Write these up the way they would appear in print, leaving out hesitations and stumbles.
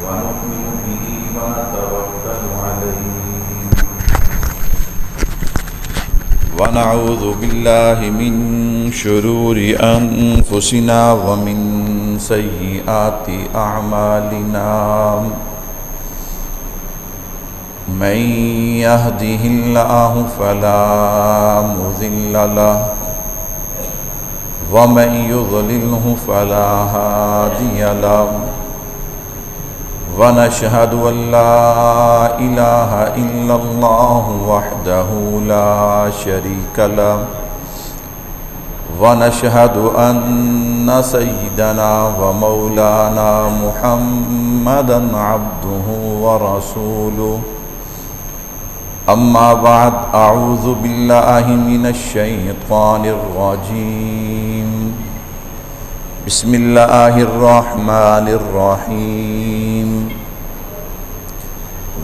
ونؤمن به ونتوكل عليه ونعوذ بالله من شرور أنفسنا ومن سيئات أعمالنا من يهده الله فلا مضل له ومن يضلله فلا هادي له ونشهد أن لا إله إلا الله وحده لا شريك له ونشهد أن سيدنا ومولانا محمدا عبده ورسوله أما بعد أعوذ بالله من الشيطان الرجيم بسم الله الرحمن الرحيم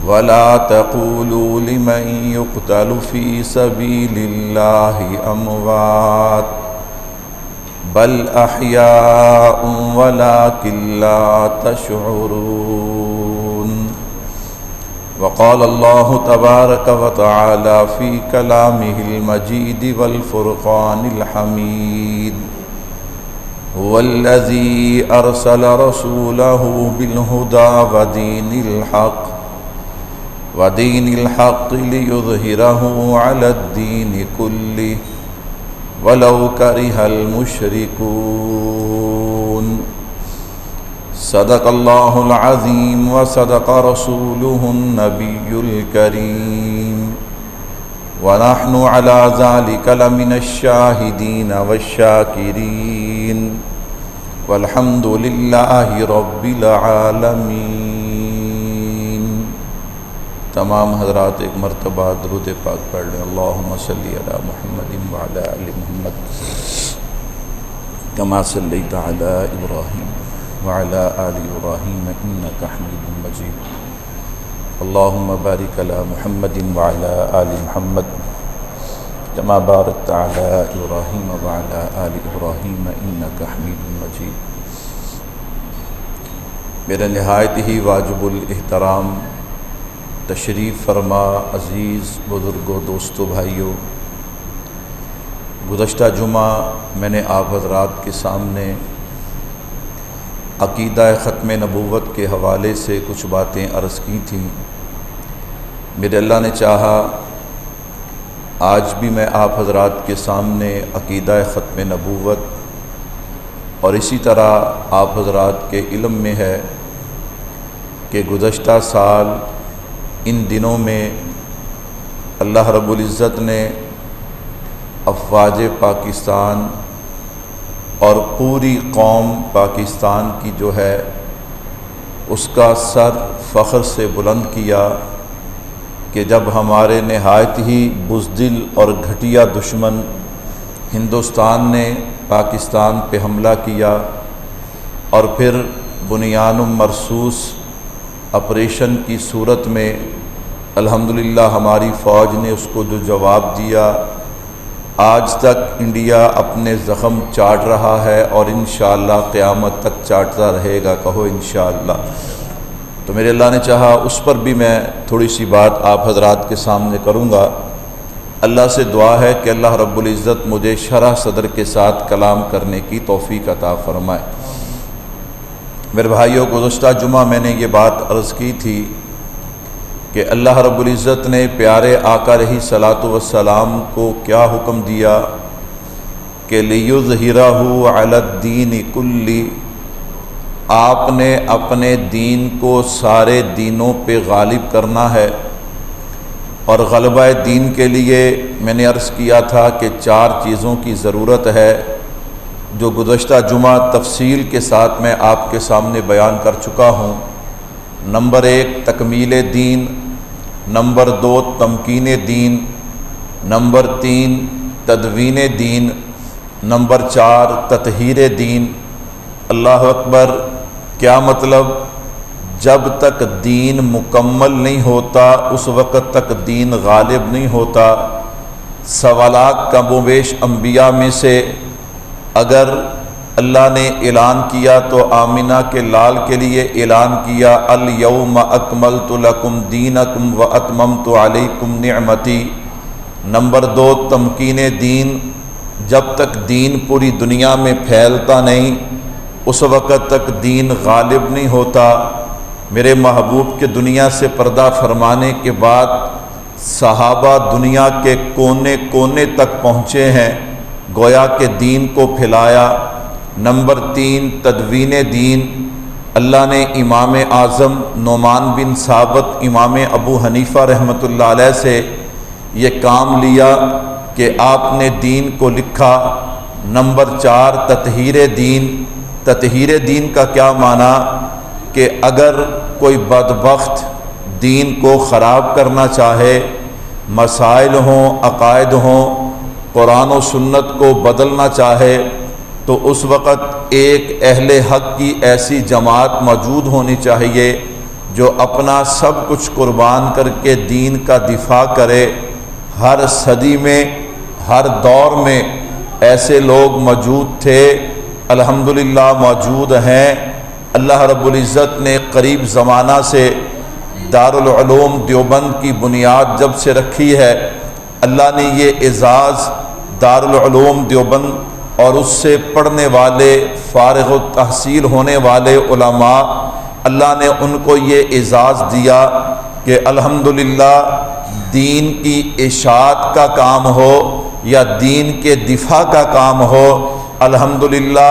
ولا تقولوا لمن يقتل في سبيل الله أموات بل أحياء ولكن لا تشعرون وقال الله تبارك وتعالى في كلامه المجيد والفرقان الحميد هو الذي أرسل رسوله بالهدى ودين الحق ليظهره على الدين كله ولو كره المشركون صدق الله العظيم وصدق رسوله النبي الكريم ونحن على ذلك لمن الشاهدين والشاكرين والحمد لله رب العالمين۔ تمام حضرات ایک مرتبہ درود پاک پڑھ لیں۔ اللہم صلی علی محمد وعلی آل محمد کما صلیت علی ابراہیم وعلى آل إبراهيم إنك حميد مجيد اللهم بارك على محمد وعلى آل محمد كما باركت على إبراهيم وعلى آل إبراهيم إنك حميد مجيد۔ میرے نہایت ہی واجب الاحترام تشریف فرما عزیز بزرگوں، دوستوں، بھائیوں، گزشتہ جمعہ میں نے آپ حضرات کے سامنے عقیدہ ختم نبوت کے حوالے سے کچھ باتیں عرض کی تھیں۔ میرے اللہ نے چاہا آج بھی میں آپ حضرات کے سامنے عقیدہ ختم نبوت اور اسی طرح آپ حضرات کے علم میں ہے کہ گزشتہ سال ان دنوں میں اللہ رب العزت نے افواج پاکستان اور پوری قوم پاکستان کی جو ہے اس کا سر فخر سے بلند کیا کہ جب ہمارے نہایت ہی بزدل اور گھٹیا دشمن ہندوستان نے پاکستان پہ حملہ کیا اور پھر بنیان مرصوص آپریشن کی صورت میں الحمدللہ ہماری فوج نے اس کو جو جواب دیا، آج تک انڈیا اپنے زخم چاٹ رہا ہے اور انشاءاللہ قیامت تک چاٹتا رہے گا، کہو انشاءاللہ۔ تو میرے اللہ نے چاہا اس پر بھی میں تھوڑی سی بات آپ حضرات کے سامنے کروں گا۔ اللہ سے دعا ہے کہ اللہ رب العزت مجھے شرح صدر کے ساتھ کلام کرنے کی توفیق عطا فرمائے۔ میرے بھائیوں، گزشتہ جمعہ میں نے یہ بات عرض کی تھی کہ اللہ رب العزت نے پیارے آقا علیہ الصلاۃ والسلام کو کیا حکم دیا کہ لِیُظْہِرَہُ عَلَى الدِّینِ کُلِّ، آپ نے اپنے دین کو سارے دینوں پہ غالب کرنا ہے۔ اور غلبہ دین کے لیے میں نے عرض کیا تھا کہ 4 چیزوں کی ضرورت ہے، جو گزشتہ جمعہ تفصیل کے ساتھ میں آپ کے سامنے بیان کر چکا ہوں۔ نمبر 1 تکمیل دین، نمبر 2 تمکین دین، نمبر 3 تدوین دین، نمبر 4 تطہیر دین۔ اللہ اکبر! کیا مطلب؟ جب تک دین مکمل نہیں ہوتا اس وقت تک دین غالب نہیں ہوتا۔ سوالات کم و بیش انبیاء میں سے اگر اللہ نے اعلان کیا تو آمنہ کے لال کے لیے اعلان کیا الیوم اکملت لکم دینکم واتممت علیکم نعمتی۔ نمبر 2 تمکین دین، جب تک دین پوری دنیا میں پھیلتا نہیں اس وقت تک دین غالب نہیں ہوتا۔ میرے محبوب کے دنیا سے پردہ فرمانے کے بعد صحابہ دنیا کے کونے کونے تک پہنچے ہیں، گویا کہ دین کو پھیلایا۔ نمبر 3 تدوین دین، اللہ نے امام اعظم نعمان بن ثابت امام ابو حنیفہ رحمۃ اللہ علیہ سے یہ کام لیا کہ آپ نے دین کو لکھا۔ نمبر 4 تطہیر دین۔ تطہیر دین کا کیا معنی کہ اگر کوئی بدبخت دین کو خراب کرنا چاہے، مسائل ہوں، عقائد ہوں، قرآن و سنت کو بدلنا چاہے، تو اس وقت ایک اہل حق کی ایسی جماعت موجود ہونی چاہیے جو اپنا سب کچھ قربان کر کے دین کا دفاع کرے۔ ہر صدی میں، ہر دور میں ایسے لوگ موجود تھے، الحمدللہ موجود ہیں۔ اللہ رب العزت نے قریب زمانہ سے دارالعلوم دیوبند کی بنیاد جب سے رکھی ہے، اللہ نے یہ اعزاز دارالعلوم دیوبند اور اس سے پڑھنے والے، فارغ التحصیل ہونے والے علماء، اللہ نے ان کو یہ اعزاز دیا کہ الحمدللہ دین کی اشاعت کا کام ہو یا دین کے دفاع کا کام ہو، الحمدللہ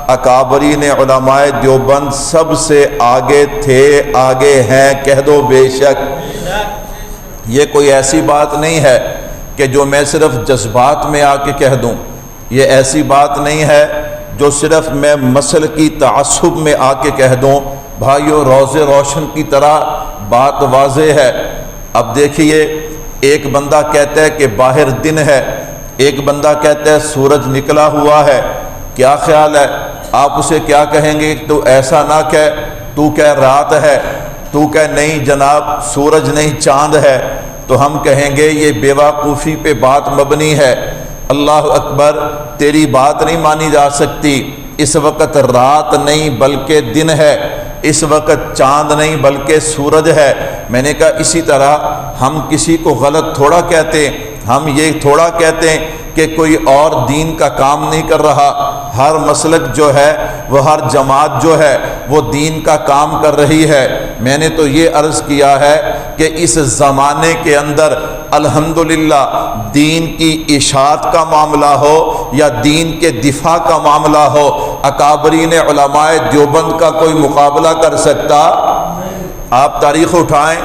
اکابرین علماء دیوبند سب سے آگے تھے، آگے ہیں، کہہ دو بے شک۔ یہ کوئی ایسی بات نہیں ہے کہ جو میں صرف جذبات میں آ کے کہہ دوں، یہ ایسی بات نہیں ہے جو صرف میں مسل کی تعصب میں آ کے کہہ دوں۔ بھائیو روز روشن کی طرح بات واضح ہے۔ اب دیکھیے، ایک بندہ کہتا ہے کہ باہر دن ہے، ایک بندہ کہتا ہے سورج نکلا ہوا ہے، کیا خیال ہے؟ آپ اسے کیا کہیں گے؟ تو ایسا نہ کہہ، تو کہہ رات ہے، تو کہہ نہیں جناب سورج نہیں چاند ہے، تو ہم کہیں گے یہ بیوقوفی پہ بات مبنی ہے۔ اللہ اکبر، تیری بات نہیں مانی جا سکتی۔ اس وقت رات نہیں بلکہ دن ہے، اس وقت چاند نہیں بلکہ سورج ہے۔ میں نے کہا اسی طرح ہم کسی کو غلط تھوڑا کہتے، ہم یہ تھوڑا کہتے ہیں کہ کوئی اور دین کا کام نہیں کر رہا۔ ہر مسلک جو ہے، وہ ہر جماعت جو ہے وہ دین کا کام کر رہی ہے۔ میں نے تو یہ عرض کیا ہے کہ اس زمانے کے اندر الحمدللہ دین کی اشاعت کا معاملہ ہو یا دین کے دفاع کا معاملہ ہو، اکابرین علماء دیوبند کا کوئی مقابلہ کر سکتا؟ آپ تاریخ اٹھائیں،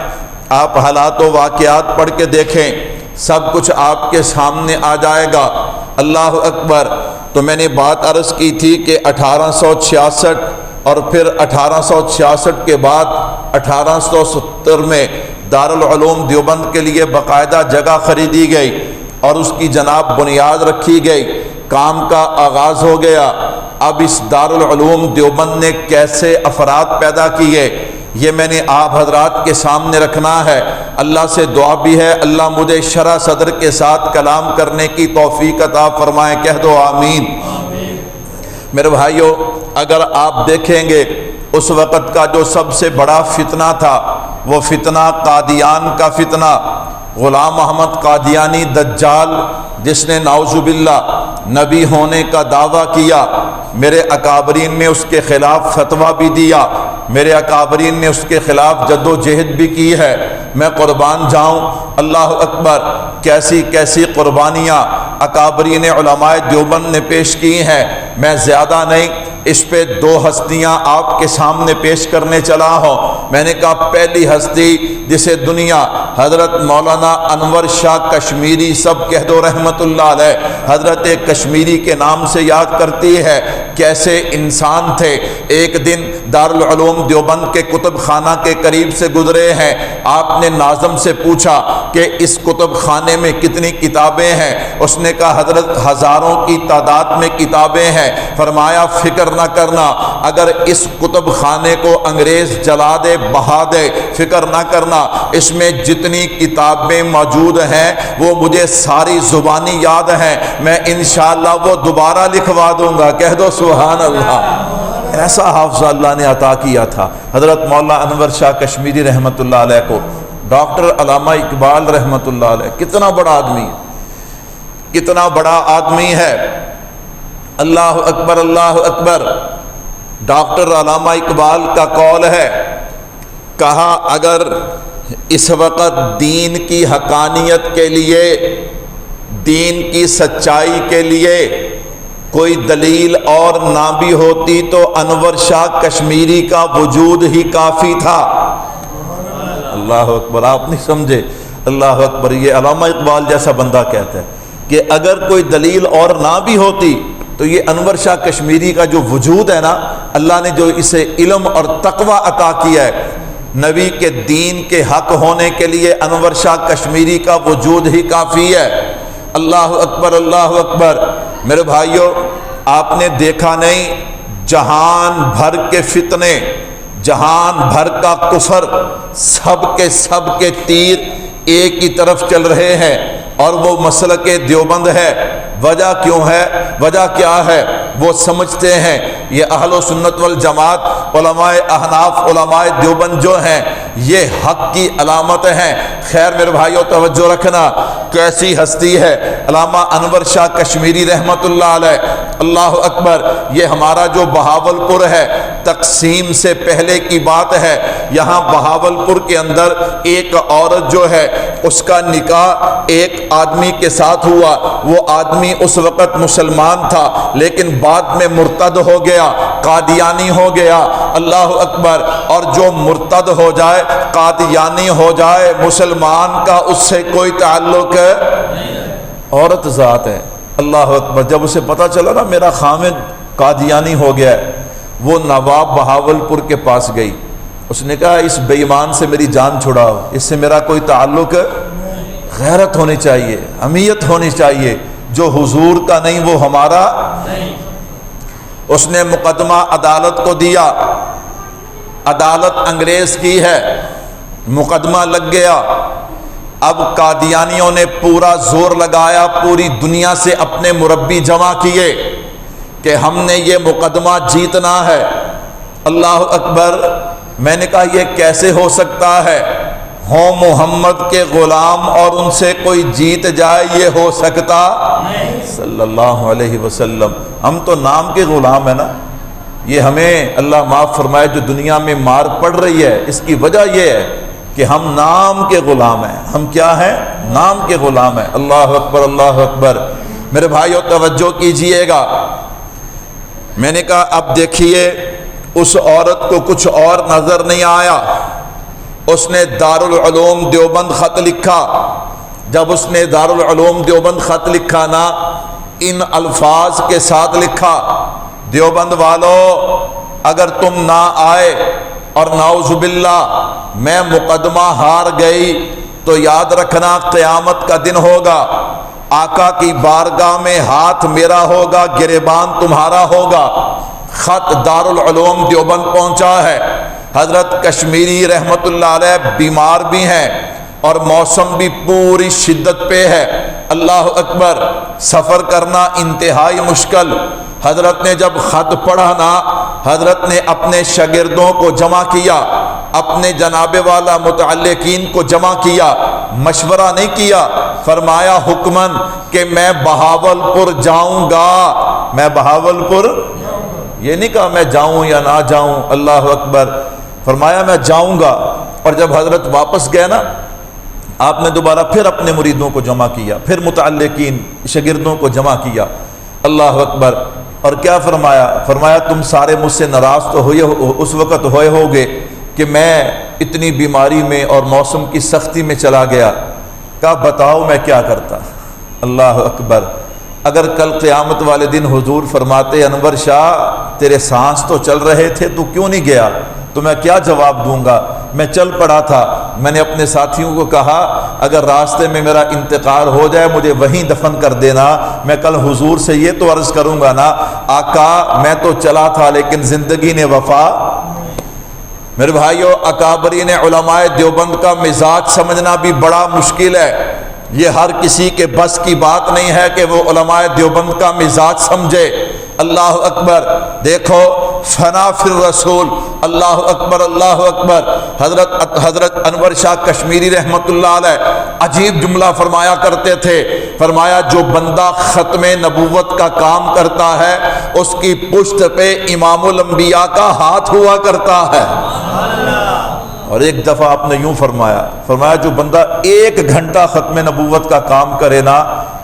آپ حالات و واقعات پڑھ کے دیکھیں، سب کچھ آپ کے سامنے آ جائے گا۔ اللہ اکبر۔ تو میں نے بات عرض کی تھی کہ 1866 اور پھر 1866 کے بعد 1870 میں دارالعلوم دیوبند کے لیے باقاعدہ جگہ خریدی گئی اور اس کی جناب بنیاد رکھی گئی، کام کا آغاز ہو گیا۔ اب اس دارالعلوم دیوبند نے کیسے افراد پیدا کیے، یہ میں نے آپ حضرات کے سامنے رکھنا ہے۔ اللہ سے دعا بھی ہے اللہ مجھے شرح صدر کے ساتھ کلام کرنے کی توفیق عطا فرمائے، کہہ دو آمین۔ میرے بھائیو، اگر آپ دیکھیں گے اس وقت کا جو سب سے بڑا فتنہ تھا، وہ فتنہ قادیان کا فتنہ، غلام محمد قادیانی دجال، جس نے نعوذ باللہ نبی ہونے کا دعویٰ کیا۔ میرے اکابرین نے اس کے خلاف فتویٰ بھی دیا، میرے اکابرین نے اس کے خلاف جد و جہد بھی کی ہے۔ میں قربان جاؤں، اللہ اکبر، کیسی کیسی قربانیاں اکابرین علماء دیوبند نے پیش کی ہیں۔ میں زیادہ نہیں، اس پہ دو ہستیاں آپ کے سامنے پیش کرنے چلا ہوں۔ میں نے کہا پہلی ہستی جسے دنیا حضرت مولانا انور شاہ کشمیری، سب کہہ دو رحمت اللہ علیہ، حضرت کشمیری کے نام سے یاد کرتی ہے۔ کیسے انسان تھے، ایک دن دارالعلوم دیوبند کے کتب خانہ کے قریب سے گزرے ہیں، آپ نے ناظم سے پوچھا کہ اس کتب خانے میں کتنی کتابیں ہیں؟ اس نے کہا حضرت ہزاروں کی تعداد میں کتابیں ہیں۔ فرمایا فکر نہ کرنا، اگر اس کتب خانے کو انگریز جلا دے، بہا دے، فکر نہ کرنا، اس میں جتنی جتنی کتابیں موجود ہیں وہ مجھے ساری زبانی یاد ہیں، میں انشاءاللہ وہ دوبارہ لکھوا دوں گا۔ کہہ دو سبحان اللہ۔ ایسا حافظہ اللہ نے عطا کیا تھا حضرت مولانا انور شاہ کشمیری رحمۃ اللہ علیہ کو۔ ڈاکٹر علامہ اقبال رحمۃ اللہ علیہ، کتنا بڑا آدمی ہے، کتنا بڑا آدمی ہے۔ اللہ اکبر اللہ اکبر۔ ڈاکٹر علامہ اقبال کا قول ہے، کہا اگر اس وقت دین کی حقانیت کے لیے، دین کی سچائی کے لیے کوئی دلیل اور نہ بھی ہوتی تو انور شاہ کشمیری کا وجود ہی کافی تھا۔ اللہ اکبر، آپ نہیں سمجھے؟ اللہ اکبر، یہ علامہ اقبال جیسا بندہ کہتا ہے کہ اگر کوئی دلیل اور نہ بھی ہوتی تو یہ انور شاہ کشمیری کا جو وجود ہے نا، اللہ نے جو اسے علم اور تقوی عطا کیا ہے، نبی کے دین کے حق ہونے کے لیے انور شاہ کشمیری کا وجود ہی کافی ہے۔ اللہ اکبر اللہ اکبر۔ میرے بھائیوں، آپ نے دیکھا نہیں جہان بھر کے فتنے، جہان بھر کا کفر، سب کے تیر ایک ہی طرف چل رہے ہیں اور وہ مسلک دیوبند ہے۔ وجہ کیوں ہے؟ وجہ کیا ہے؟ وہ سمجھتے ہیں یہ اہل و سنت والجماعت، علماء احناف، علماء دیوبند جو ہیں یہ حق کی علامت ہیں۔ خیر میرے بھائیوں توجہ رکھنا، کیسی ہستی ہے علامہ انور شاہ کشمیری رحمت اللہ علیہ۔ اللہ اکبر۔ یہ ہمارا جو بہاولپور ہے، تقسیم سے پہلے کی بات ہے، یہاں بہاولپور کے اندر ایک عورت جو ہے اس کا نکاح ایک آدمی کے ساتھ ہوا۔ وہ آدمی اس وقت مسلمان تھا لیکن بعد میں مرتد ہو گیا، قادیانی ہو گیا۔ اللہ اکبر۔ اور جو مرتد ہو جائے، قادیانی ہو جائے، مسلمان کا اس سے کوئی تعلق ہے، عورت ذات ہے۔ اللہ اکبر۔ جب اسے پتا چلا نا میرا خامد قادیانی ہو گیا ہے، وہ نواب بہاولپور کے پاس گئی، اس نے کہا اس بے ایمان سے میری جان چھڑاؤ، اس سے میرا کوئی تعلق ہے۔ غیرت ہونی چاہیے، اہمیت ہونی چاہیے، جو حضور کا نہیں وہ ہمارا نہیں۔ اس نے مقدمہ عدالت کو دیا، عدالت انگریز کی ہے، مقدمہ لگ گیا۔ اب قادیانیوں نے پورا زور لگایا، پوری دنیا سے اپنے مربی جمع کیے کہ ہم نے یہ مقدمہ جیتنا ہے۔ اللہ اکبر۔ میں نے کہا یہ کیسے ہو سکتا ہے؟ ہوں محمد کے غلام اور ان سے کوئی جیت جائے، یہ ہو سکتا صلی اللہ علیہ وسلم۔ ہم تو نام کے غلام ہیں نا۔ یہ ہمیں اللہ معاف فرمائے جو دنیا میں مار پڑ رہی ہے، اس کی وجہ یہ ہے کہ ہم نام کے غلام ہیں۔ ہم کیا ہیں؟ نام کے غلام ہیں۔ اللہ اکبر اللہ اکبر۔ میرے بھائیو توجہ کیجئے گا۔ میں نے کہا اب دیکھیے، اس عورت کو کچھ اور نظر نہیں آیا، اس نے دارالعلوم دیوبند خط لکھا۔ جب اس نے دارالعلوم دیوبند خط لکھا نا، ان الفاظ کے ساتھ لکھا، دیوبند والو اگر تم نہ آئے اور نعوذ باللہ میں مقدمہ ہار گئی تو یاد رکھنا قیامت کا دن ہوگا، آقا کی بارگاہ میں ہاتھ میرا ہوگا، گریبان تمہارا ہوگا۔ خط دارالعلوم دیوبند پہنچا ہے۔ حضرت کشمیری رحمت اللہ علیہ بیمار بھی ہیں اور موسم بھی پوری شدت پہ ہے۔ اللہ اکبر۔ سفر کرنا انتہائی مشکل۔ حضرت نے جب خط پڑھا نا، حضرت نے اپنے شاگردوں کو جمع کیا، اپنے جناب والا متعلقین کو جمع کیا، مشورہ نہیں کیا۔ فرمایا حکمن کہ میں بہاولپور جاؤں گا، میں بہاولپور، یہ نہیں کہا میں جاؤں یا نہ جاؤں۔ اللہ اکبر۔ فرمایا میں جاؤں گا۔ اور جب حضرت واپس گئے نا، آپ نے دوبارہ پھر اپنے مریدوں کو جمع کیا، پھر متعلقین شاگردوں کو جمع کیا۔ اللہ اکبر۔ اور کیا فرمایا؟ فرمایا تم سارے مجھ سے ناراض تو ہوئے اس وقت ہوئے ہوگے کہ میں اتنی بیماری میں اور موسم کی سختی میں چلا گیا۔ کہا بتاؤ میں کیا کرتا؟ اللہ اکبر۔ اگر کل قیامت والے دن حضور فرماتے انور شاہ تیرے سانس تو چل رہے تھے، تو کیوں نہیں گیا؟ تو میں کیا جواب دوں گا؟ میں چل پڑا تھا۔ میں نے اپنے ساتھیوں کو کہا اگر راستے میں میرا انتقال ہو جائے مجھے وہیں دفن کر دینا، میں کل حضور سے یہ تو عرض کروں گا نا آقا میں تو چلا تھا لیکن زندگی نے وفا۔ میرے بھائیو، اکابرین علماء دیوبند کا مزاج سمجھنا بھی بڑا مشکل ہے۔ یہ ہر کسی کے بس کی بات نہیں ہے کہ وہ علماء دیوبند کا مزاج سمجھے۔ اللہ اکبر، دیکھو فنا فی الرسول، اللہ اکبر اللہ اکبر۔ حضرت انور شاہ کشمیری رحمۃ اللہ علیہ عجیب جملہ فرمایا کرتے تھے، فرمایا جو بندہ ختم نبوت کا کام کرتا ہے اس کی پشت پہ امام الانبیاء کا ہاتھ ہوا کرتا ہے۔ اور ایک دفعہ آپ نے یوں فرمایا جو بندہ 1 گھنٹہ ختم نبوت کا کام کرے نا،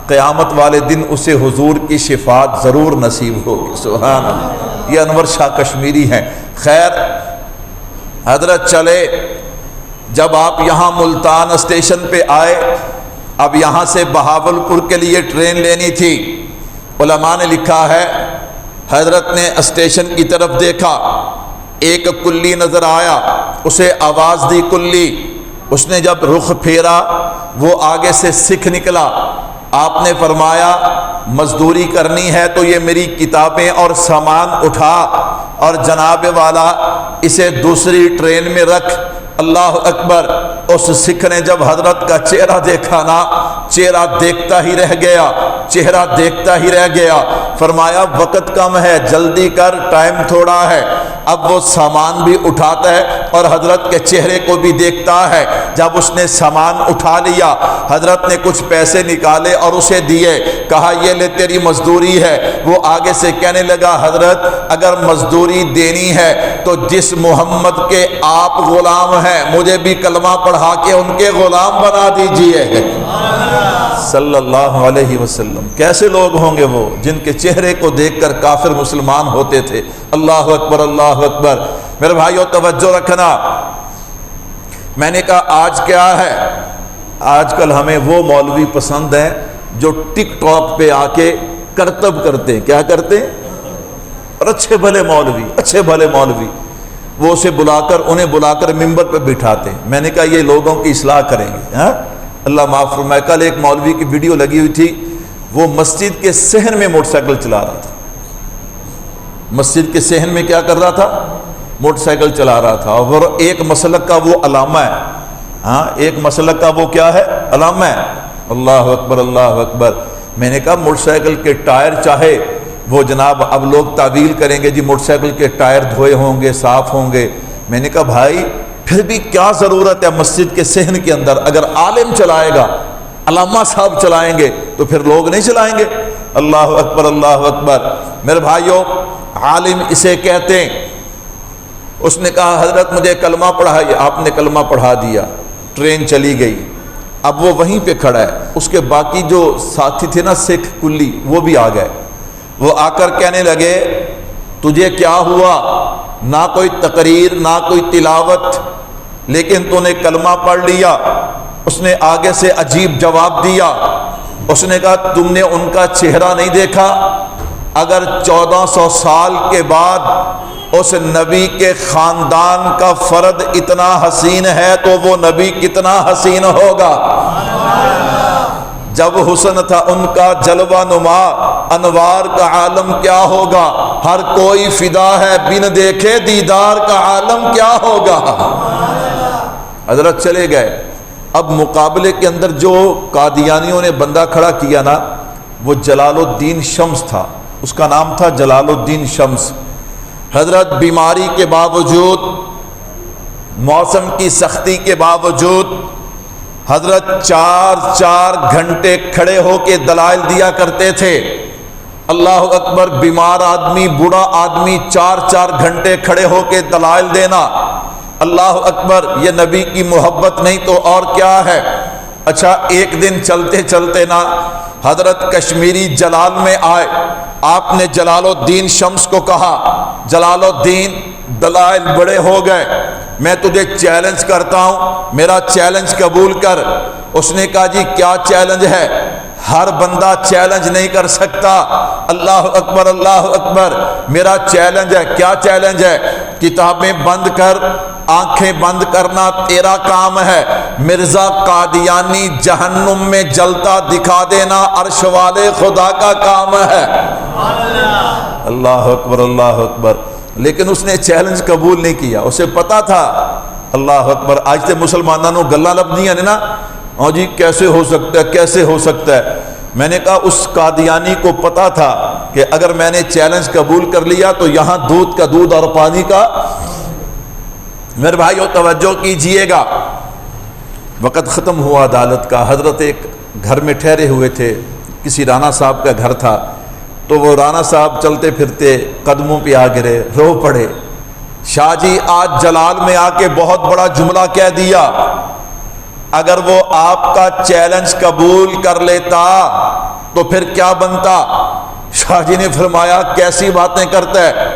قیامت والے دن اسے حضور کی شفاعت ضرور نصیب ہوگی۔ سبحان اللہ، یہ انور شاہ کشمیری ہیں۔ خیر حضرت چلے، جب آپ یہاں ملتان اسٹیشن پہ آئے، اب یہاں سے بہاول پور کے لیے ٹرین لینی تھی۔ علماء نے لکھا ہے حضرت نے اسٹیشن کی طرف دیکھا، ایک کلی نظر آیا، اسے آواز دی کلی۔ اس نے جب رخ پھیرا، وہ آگے سے سکھ نکلا۔ آپ نے فرمایا مزدوری کرنی ہے تو یہ میری کتابیں اور سامان اٹھا اور جناب والا اسے دوسری ٹرین میں رکھ۔ اللہ اکبر، اس سکھ نے جب حضرت کا چہرہ دیکھا نا، چہرہ دیکھتا ہی رہ گیا، چہرہ دیکھتا ہی رہ گیا۔ فرمایا وقت کم ہے، جلدی کر، ٹائم تھوڑا ہے۔ اب وہ سامان بھی اٹھاتا ہے اور حضرت کے چہرے کو بھی دیکھتا ہے۔ جب اس نے سامان اٹھا لیا، حضرت نے کچھ پیسے نکالے اور اسے دیے، کہا یہ لے تیری مزدوری ہے۔ وہ آگے سے کہنے لگا حضرت اگر مزدوری دینی ہے تو جس محمد کے آپ غلام ہیں مجھے بھی کلمہ پڑھا کے ان کے غلام بنا دیجئے۔ صلی اللہ علیہ وسلم۔ کیسے لوگ ہوں گے وہ جن کے چہرے کو دیکھ کر کافر مسلمان ہوتے تھے۔ اللہ اکبر اللہ اکبر۔ میرے بھائیو توجہ رکھنا، میں نے کہا آج کیا ہے، آج کل ہمیں وہ مولوی پسند ہیں جو ٹک ٹاک پہ آ کے کرتب کرتے ہیں۔ کیا کرتے ہیں؟ اور اچھے بھلے مولوی وہ اسے انہیں بلا کر ممبر پہ بٹھاتے ہیں۔ میں نے کہا یہ لوگوں کی اصلاح کریں گے، ہاں اللہ معاف فرمائے۔ کل ایک مولوی کی ویڈیو لگی ہوئی تھی، وہ مسجد کے صحن میں موٹر سائیکل چلا رہا تھا۔ مسجد کے صحن میں کیا کر رہا تھا؟ موٹر سائیکل چلا رہا تھا۔ اور ایک مسلک کا وہ علامہ ہے، ہاں ایک مسلک کا وہ کیا ہے؟ علامہ ہے۔ اللہ اکبر اللہ اکبر۔ میں نے کہا موٹر سائیکل کے ٹائر چاہے وہ جناب اب لوگ تعویل کریں گے جی موٹر سائیکل کے ٹائر دھوئے ہوں گے، صاف ہوں گے۔ میں نے کہا بھائی پھر بھی کیا ضرورت ہے مسجد کے صحن کے اندر؟ اگر عالم چلائے گا، علامہ صاحب چلائیں گے تو پھر لوگ نہیں چلائیں گے۔ اللہ اکبر اللہ اکبر۔ میرے بھائیوں عالم اسے کہتے ہیں۔ اس نے کہا حضرت مجھے کلمہ پڑھائیے، آپ نے کلمہ پڑھا دیا، ٹرین چلی گئی۔ اب وہ وہیں پہ کھڑا ہے، اس کے باقی جو ساتھی تھے نا سکھ کلی، وہ بھی آ گئے۔ وہ آ کر کہنے لگے تجھے کیا ہوا؟ نہ کوئی تقریر نہ کوئی تلاوت، لیکن تو نے کلمہ پڑھ لیا۔ اس نے آگے سے عجیب جواب دیا، اس نے کہا تم نے ان کا چہرہ نہیں دیکھا؟ اگر 1400 سال کے بعد اس نبی کے خاندان کا فرد اتنا حسین ہے تو وہ نبی کتنا حسین ہوگا۔ جب حسن تھا ان کا جلوہ نما، انوار کا عالم کیا ہوگا؟ ہر کوئی فدا ہے بن دیکھے دیدار کا عالم کیا ہوگا؟ حضرت چلے گئے۔ اب مقابلے کے اندر جو قادیانیوں نے بندہ کھڑا کیا نا، وہ جلال الدین شمس تھا، اس کا نام تھا جلال الدین شمس۔ حضرت بیماری کے باوجود، موسم کی سختی کے باوجود حضرت 4 گھنٹے کھڑے ہو کے دلائل دیا کرتے تھے۔ اللہ اکبر، بیمار آدمی، بوڑھا آدمی 4 گھنٹے کھڑے ہو کے دلائل دینا، اللہ اکبر، یہ نبی کی محبت نہیں تو اور کیا ہے؟ اچھا ایک دن چلتے چلتے نا حضرت کشمیری جلال میں آئے، آپ نے جلال الدین شمس کو کہا جلال الدین دلائل بڑے ہو گئے، میں تجھے چیلنج کرتا ہوں، میرا چیلنج قبول کر۔ اس نے کہا جی کیا چیلنج ہے؟ ہر بندہ چیلنج نہیں کر سکتا۔ اللہ اکبر اللہ اکبر، میرا چیلنج ہے۔ کیا چیلنج ہے؟ کتابیں بند کر، آنکھیں بند کرنا تیرا کام ہے، مرزا قادیانی جہنم میں جلتا دکھا دینا عرش والے خدا کا کام ہے۔ اللہ اکبر اللہ اکبر۔ لیکن اس نے چیلنج قبول نہیں کیا. اسے پتا تھا. اللہ اکبر. آج تے مسلمانوں گلاں لبدیاں نے نا, ہاں جی کیسے ہو سکتا ہے, کیسے ہو سکتا ہے. میں نے کہا اس قادیانی کو پتا تھا کہ اگر میں نے چیلنج قبول کر لیا تو یہاں دودھ کا دودھ اور پانی کا. میرے بھائیو توجہ کیجئے گا. وقت ختم ہوا عدالت کا. حضرت ایک گھر میں ٹھہرے ہوئے تھے, کسی رانا صاحب کا گھر تھا. تو وہ رانا صاحب چلتے پھرتے قدموں پہ آ گرے, رو پڑے. شاہ جی آج جلال میں آ کے بہت بڑا جملہ کہہ دیا, اگر وہ آپ کا چیلنج قبول کر لیتا تو پھر کیا بنتا. شاہ جی نے فرمایا کیسی باتیں کرتا ہے,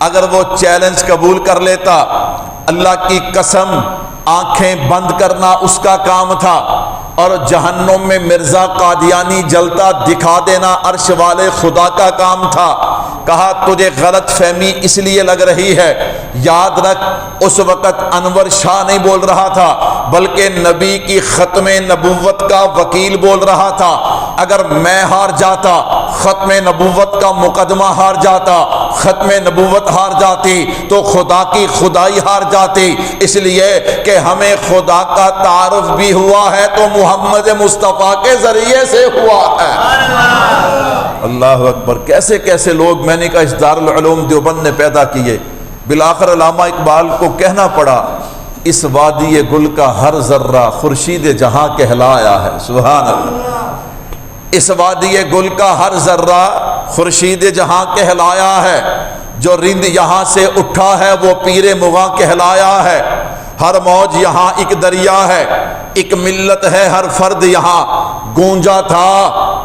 اگر وہ چیلنج قبول کر لیتا اللہ کی قسم آنکھیں بند کرنا اس کا کام تھا, اور جہنم میں مرزا قادیانی جلتا دکھا دینا عرش والے خدا کا کام تھا. کہا تجھے غلط فہمی اس لیے لگ رہی ہے, یاد رکھ اس وقت انور شاہ نہیں بول رہا تھا بلکہ نبی کی ختم نبوت کا وکیل بول رہا تھا. اگر میں ہار جاتا, ختم نبوت کا مقدمہ ہار جاتا, ختم نبوت ہار جاتی تو خدا کی خدائی ہار جاتی. اس لیے کہ ہمیں خدا کا تعارف بھی ہوا ہے تو محمد مصطفیٰ کے ذریعے سے ہوا ہے. اللہ اکبر. کیسے کیسے لوگ میں نے کہا اس دارالعلوم دیوبند نے پیدا کیے. بالآخر علامہ اقبال کو کہنا پڑا اس وادی گل کا ہر ذرہ خورشید جہاں کہلایا ہے. سبحان اللہ. اس وادی گل کا ہر ذرہ خورشید جہاں کہلایا ہے, جو رند یہاں سے اٹھا ہے وہ پیر مغاں کہلایا ہے. ہر موج یہاں ایک دریا ہے, ایک ملت ہے ہر فرد یہاں. گونجا تھا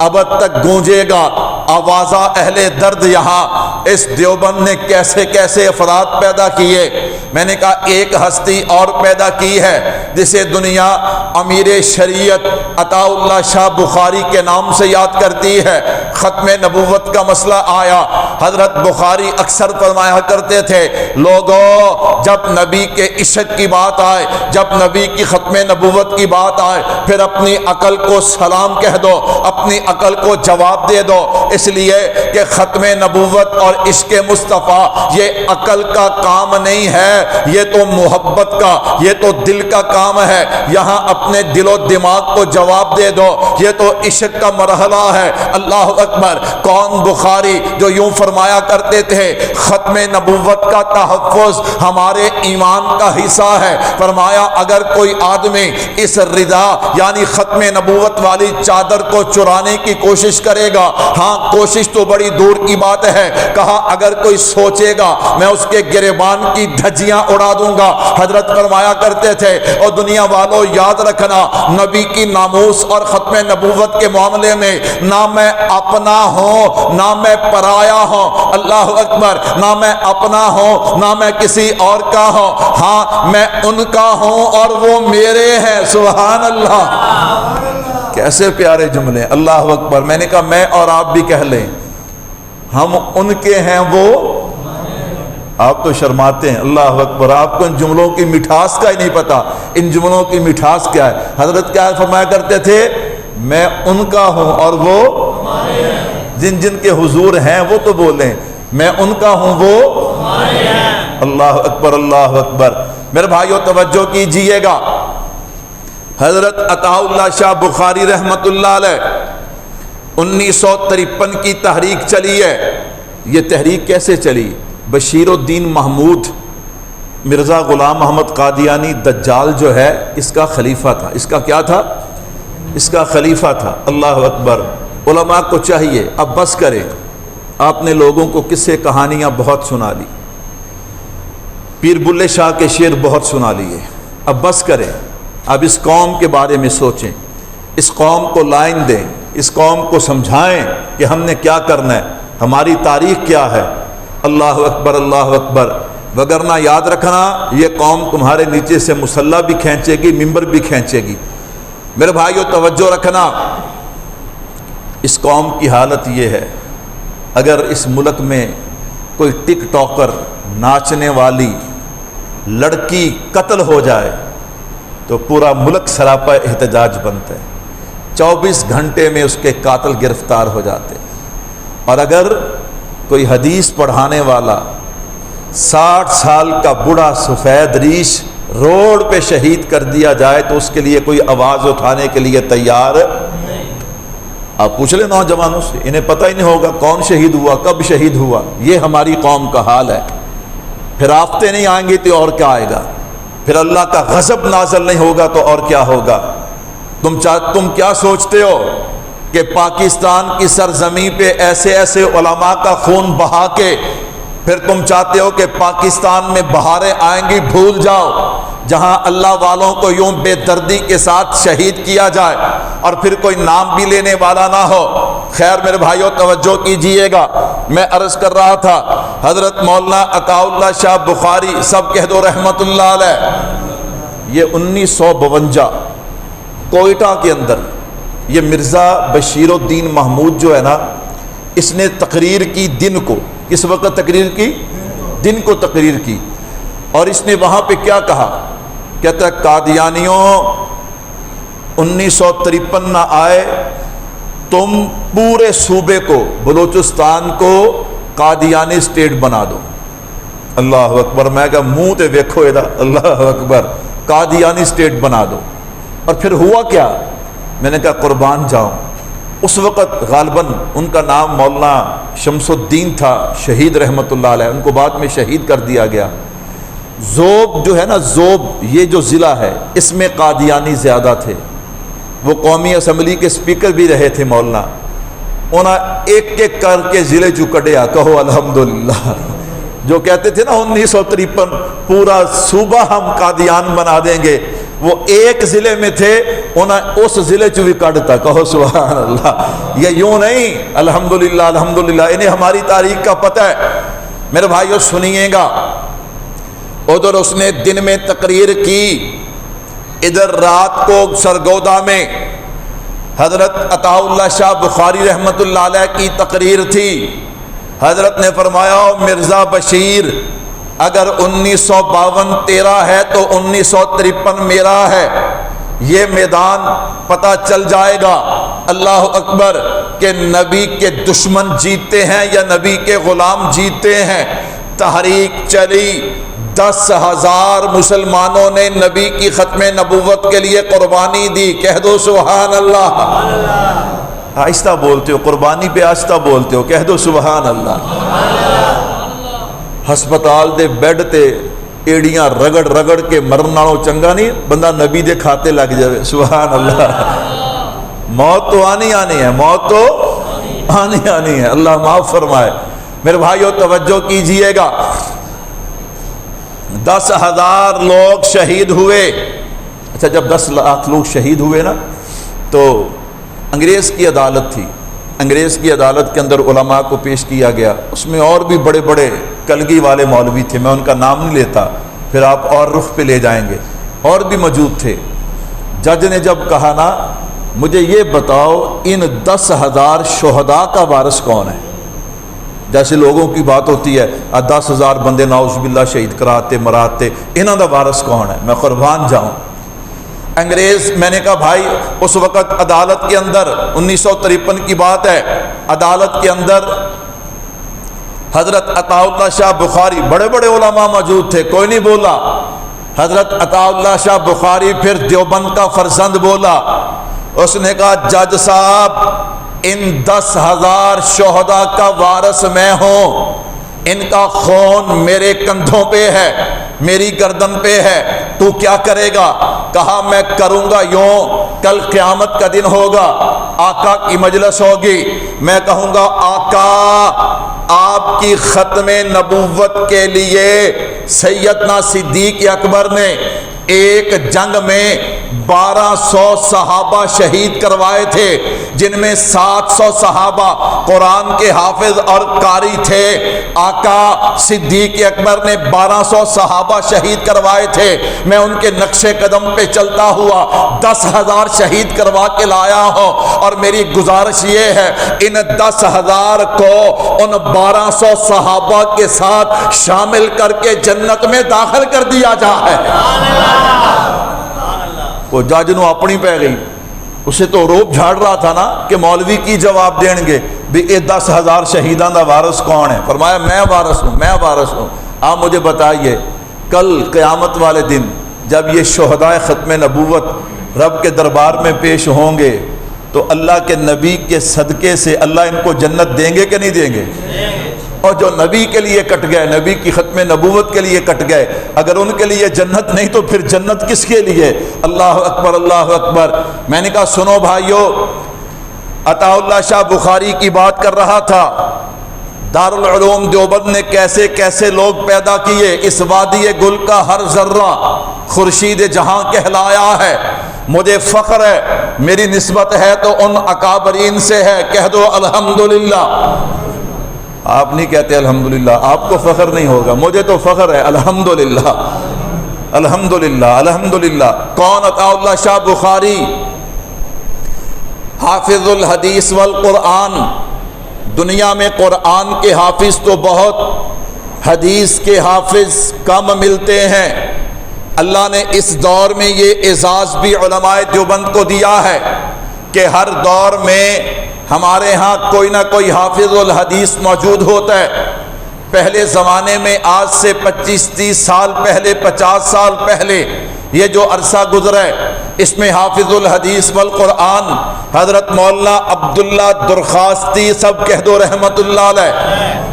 اب تک گونجے گا آوازہ اہل درد یہاں. اس دیوبند نے کیسے کیسے افراد پیدا کیے. میں نے کہا ایک ہستی اور پیدا کی ہے جسے دنیا امیر شریعت عطا اللہ شاہ بخاری کے نام سے یاد کرتی ہے. ختم نبوت کا مسئلہ آیا, حضرت بخاری اکثر فرمایا کرتے تھے لوگوں جب نبی کے عشق کی بات آئے, جب نبی کی ختم نبوت کی بات آئے, پھر اپنی عقل کو سلام کہہ دو, اپنی عقل کو جواب دے دو. اس لیے کہ ختم نبوت اور عشق مصطفیٰ یہ عقل کا کام نہیں ہے, یہ تو محبت کا, یہ تو دل کا کام ہے. یہاں اپنے دل و دماغ کو جواب دے دو, یہ تو عشق کا مرحلہ ہے. اللہ اکبر. کون بخاری جو یوں فرمایا کرتے تھے ختم نبوت کا تحفظ ہمارے ایمان کا حصہ ہے. فرمایا اگر کوئی آدمی اس رضا یعنی ختم نبوت والی چادر کو چرانے کی کوشش کرے گا, ہاں کوشش تو بڑی دور کی بات ہے, کہا اگر کوئی سوچے گا میں اس کے گریبان کی دھجیاں اڑا دوں گا. حضرت فرمایا کرتے تھے اور دنیا والوں یاد رکھنا نبی کی ناموس اور ختم نبوت کے معاملے میں نہ میں اپنا ہوں نہ میں پرایا ہوں. اللہ اکبر. نہ میں اپنا ہوں نہ میں کسی اور کا ہوں, ہاں میں ان کا ہوں اور وہ میرے ہیں. سبحان اللہ. کیسے پیارے جملے. اللہ اکبر. میں نے کہا میں اور آپ بھی کہہ لیں ہم ان کے ہیں وہ. آپ تو شرماتے ہیں. اللہ اکبر. آپ کو ان جملوں کی مٹھاس کا ہی نہیں پتا. ان جملوں کی مٹھاس کیا ہے. حضرت کیا فرمایا کرتے تھے میں ان کا ہوں اور وہ جن جن کے حضور ہیں وہ تو بولیں میں ان کا ہوں وہ. اللہ اکبر. اللہ اکبر. میرے بھائیو توجہ کیجئے گا. حضرت عطا اللہ شاہ بخاری رحمت اللہ علیہ 1953 کی تحریک چلی ہے. یہ تحریک کیسے چلی؟ بشیر الدین محمود مرزا غلام محمد قادیانی دجال جو ہے اس کا خلیفہ تھا. اس کا کیا تھا؟ اس کا خلیفہ تھا. اللہ اکبر. علماء کو چاہیے اب بس کریں. آپ نے لوگوں کو قصے کہانیاں بہت سنا لی, پیر بلے شاہ کے شعر بہت سنا لیے, اب بس کریں. اب اس قوم کے بارے میں سوچیں, اس قوم کو لائن دیں, اس قوم کو سمجھائیں کہ ہم نے کیا کرنا ہے, ہماری تاریخ کیا ہے. اللہ اکبر. اللہ اکبر. وگرنہ یاد رکھنا یہ قوم تمہارے نیچے سے مسلح بھی کھینچے گی, ممبر بھی کھینچے گی. میرے بھائیو توجہ رکھنا. اس قوم کی حالت یہ ہے اگر اس ملک میں کوئی ٹک ٹاکر ناچنے والی لڑکی قتل ہو جائے تو پورا ملک سراپا احتجاج بنتا ہے. 24 گھنٹے میں اس کے قاتل گرفتار ہو جاتے. اور اگر کوئی حدیث پڑھانے والا 60 سال کا بوڑھا سفید ریش روڈ پہ شہید کر دیا جائے تو اس کے لیے کوئی آواز اٹھانے کے لیے تیار نہیں۔ آپ پوچھ لیں نوجوانوں سے، انہیں پتہ ہی نہیں ہوگا کون شہید ہوا، کب شہید ہوا۔ یہ ہماری قوم کا حال ہے۔ پھر آفتیں نہیں آئیں گی تو اور کیا آئے گا؟ پھر اللہ کا غضب نازل نہیں ہوگا تو اور کیا ہوگا؟ تم کیا سوچتے ہو کہ پاکستان کی سرزمین پہ ایسے ایسے علماء کا خون بہا کے پھر تم چاہتے ہو کہ پاکستان میں بہاریں آئیں گی؟ بھول جاؤ، جہاں اللہ والوں کو یوں بے دردی کے ساتھ شہید کیا جائے اور پھر کوئی نام بھی لینے والا نہ ہو۔ خیر میرے بھائیوں توجہ کیجئے گا، میں عرض کر رہا تھا حضرت مولانا عطا اللہ شاہ بخاری سب کہہ دو رحمت اللہ علیہ، یہ 1952 کوئٹہ کے اندر یہ مرزا بشیر الدین محمود جو ہے نا، اس نے تقریر کی دن کو، کس وقت تقریر کی؟ دن کو تقریر کی، اور اس نے وہاں پہ کیا کہا؟ کہتا ہے قادیانیوں 1953 نہ آئے، تم پورے صوبے کو، بلوچستان کو قادیانی اسٹیٹ بنا دو۔ اللہ اکبر، میں کہا منہ تے ویکھو ادا، اللہ اکبر، قادیانی اسٹیٹ بنا دو۔ اور پھر ہوا کیا؟ میں نے کہا قربان جاؤں، اس وقت غالباً ان کا نام مولانا شمس الدین تھا، شہید رحمت اللہ علیہ، ان کو بعد میں شہید کر دیا گیا۔ ذوب جو ہے نا، ذوب یہ جو ضلع ہے، اس میں قادیانی زیادہ تھے۔ وہ قومی اسمبلی کے اسپیکر بھی رہے تھے مولانا۔ انہیں ایک ایک کر کے ضلع جو کٹیا، کہو الحمدللہ۔ جو کہتے تھے نا 1953 پورا صوبہ ہم قادیان بنا دیں گے، وہ ایک ضلع میں تھے، انہیں اس ضلع چ بھی کٹتا، کہو سبحان اللہ۔ یہ یوں نہیں، الحمدللہ الحمدللہ، انہیں ہماری تاریخ کا پتہ ہے۔ میرے بھائیو سنیے گا، ادھر اس نے دن میں تقریر کی، ادھر رات کو سرگودا میں حضرت عطا اللہ شاہ بخاری رحمت اللہ علیہ کی تقریر تھی۔ حضرت نے فرمایا مرزا بشیر اگر 1952 تیرا ہے تو 1953 میرا ہے، یہ میدان پتہ چل جائے گا اللہ اکبر کہ نبی کے دشمن جیتتے ہیں یا نبی کے غلام جیتتے ہیں۔ تحریک چلی، 10,000 مسلمانوں نے نبی کی ختم نبوت کے لیے قربانی دی، کہہ دو سبحان اللہ۔ آہستہ بولتے ہو، قربانی پہ آہستہ بولتے ہو، کہہ دو سبحان اللہ۔ ہسپتال دے بیڈ تے ایڑیاں رگڑ رگڑ کے مرن نالوں چنگا نہیں بندہ نبی دے کھاتے لگ جائے، سبحان اللہ۔ موت تو آنی آنی ہے، موت تو آنی آنی ہے، اللہ معاف فرمائے۔ میرے بھائیو توجہ کیجئے گا، 10,000 لوگ شہید ہوئے۔ اچھا جب 10 لاکھ لوگ شہید ہوئے نا، تو انگریز کی عدالت تھی، انگریز کی عدالت کے اندر علماء کو پیش کیا گیا، اس میں اور بھی بڑے بڑے کلگی والے مولوی تھے، میں ان کا نام نہیں لیتا، پھر آپ اور رخ پہ لے جائیں گے، اور بھی موجود تھے۔ جج نے جب کہا نا مجھے یہ بتاؤ ان 10,000 شہداء کا وارث کون ہے؟ جیسے لوگوں کی بات ہوتی ہے 10,000 بندے نعوذ باللہ شہید کراتے مراتے، انہاں دا وارث کون ہے؟ میں قربان جاؤں۔ انگریز، میں نے کہا بھائی اس وقت عدالت کے اندر 1953 کی بات ہے، عدالت کے اندر حضرت عطا اللہ شاہ بخاری، بڑے بڑے علماء موجود تھے، کوئی نہیں بولا۔ حضرت عطا اللہ شاہ بخاری پھر دیوبند کا فرزند بولا، اس نے کہا جج صاحب ان 10,000 شہداء کا وارث میں ہوں، ان کا خون میرے کندھوں پہ ہے، میری گردن پہ ہے، تو کیا کرے گا؟ کہا میں کروں گا یوں، کل قیامت کا دن ہوگا، آقا کی مجلس ہوگی، میں کہوں گا آقا آپ کی ختم نبوت کے لیے سیدنا صدیق اکبر نے ایک جنگ میں 1200 صحابہ شہید کروائے تھے، جن میں 700 صحابہ قرآن کے حافظ اور قاری تھے۔ آقا صدیق اکبر نے 1200 صحابہ شہید کروائے تھے، میں ان کے نقش قدم پہ چلتا ہوا 10,000 شہید کروا کے لایا ہوں، اور میری گزارش یہ ہے ان 10,000 کو ان 1200 صحابہ کے ساتھ شامل کر کے جنت میں داخل کر دیا جائے۔ وہ جج نو اپنی پہ گئی، اسے تو روب جھاڑ رہا تھا نا کہ مولوی کی جواب دیں گے بھی یہ 10,000 شہیدان دا وارث کون ہے؟ فرمایا میں وارث ہوں، میں وارث ہوں۔ آپ مجھے بتائیے کل قیامت والے دن جب یہ شہدائے ختم نبوت رب کے دربار میں پیش ہوں گے تو اللہ کے نبی کے صدقے سے اللہ ان کو جنت دیں گے کہ نہیں دیں گے؟ اور جو نبی کے لیے کٹ گئے، نبی کی ختم نبوت کے لیے کٹ گئے، اگر ان کے لیے جنت نہیں تو پھر جنت کس کے لیے؟ اللہ اکبر اللہ اکبر۔ میں نے کہا سنو بھائیو، عطا اللہ شاہ بخاری کی بات کر رہا تھا، دارالعلوم دیوبند نے کیسے کیسے لوگ پیدا کیے، اس وادی گل کا ہر ذرہ خورشید جہاں کہلایا ہے۔ مجھے فخر ہے، میری نسبت ہے تو ان اکابرین سے ہے، کہہ دو الحمدللہ۔ آپ نہیں کہتے الحمدللہ، آپ کو فخر نہیں ہوگا، مجھے تو فخر ہے، الحمدللہ الحمدللہ الحمدللہ۔ کون؟ عطا اللہ شاہ بخاری، حافظ الحدیث والقرآن۔ دنیا میں قرآن کے حافظ تو بہت، حدیث کے حافظ کم ملتے ہیں۔ اللہ نے اس دور میں یہ اعزاز بھی علماء دیوبند کو دیا ہے کہ ہر دور میں ہمارے ہاں کوئی نہ کوئی حافظ الحدیث موجود ہوتا ہے۔ پہلے زمانے میں آج سے 25-30 سال پہلے، 50 سال پہلے یہ جو عرصہ گزرا ہے، اس میں حافظ الحدیث والقرآن حضرت مولانا عبداللہ درخواستی، سب کہہ دو رحمت اللہ علیہ۔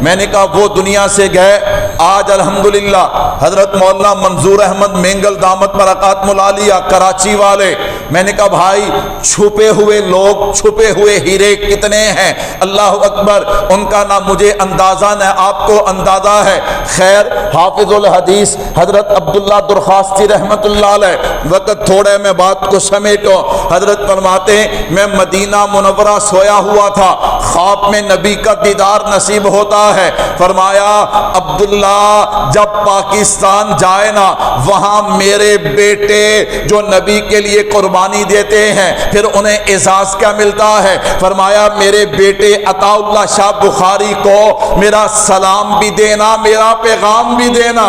میں نے کہا وہ دنیا سے گئے، آج الحمدللہ حضرت مولانا منظور احمد مینگل دامت برکاتہ العالیہ کراچی والے۔ میں نے کہا بھائی چھپے ہوئے لوگ، چھپے ہوئے ہیرے کتنے ہیں، اللہ اکبر، ان کا نہ مجھے اندازہ نہ آپ کو اندازہ ہے۔ خیر، حافظ الحدیث حضرت عبداللہ درخواستی رحمت اللہ علیہ، وقت تھوڑے میں بات کو سمیٹو، حضرت فرماتے ہیں میں مدینہ منورہ سویا ہوا تھا، خواب میں نبی کا دیدار نصیب ہوتا ہے۔ فرمایا عبداللہ جب پاکستان جائے نا، وہاں میرے بیٹے جو نبی کے لیے قربانی دیتے ہیں پھر انہیں اعزاز کیا ملتا ہے؟ فرمایا میرے بیٹے عطا اللہ شاہ بخاری کو میرا سلام بھی دینا، میرا پیغام بھی دینا۔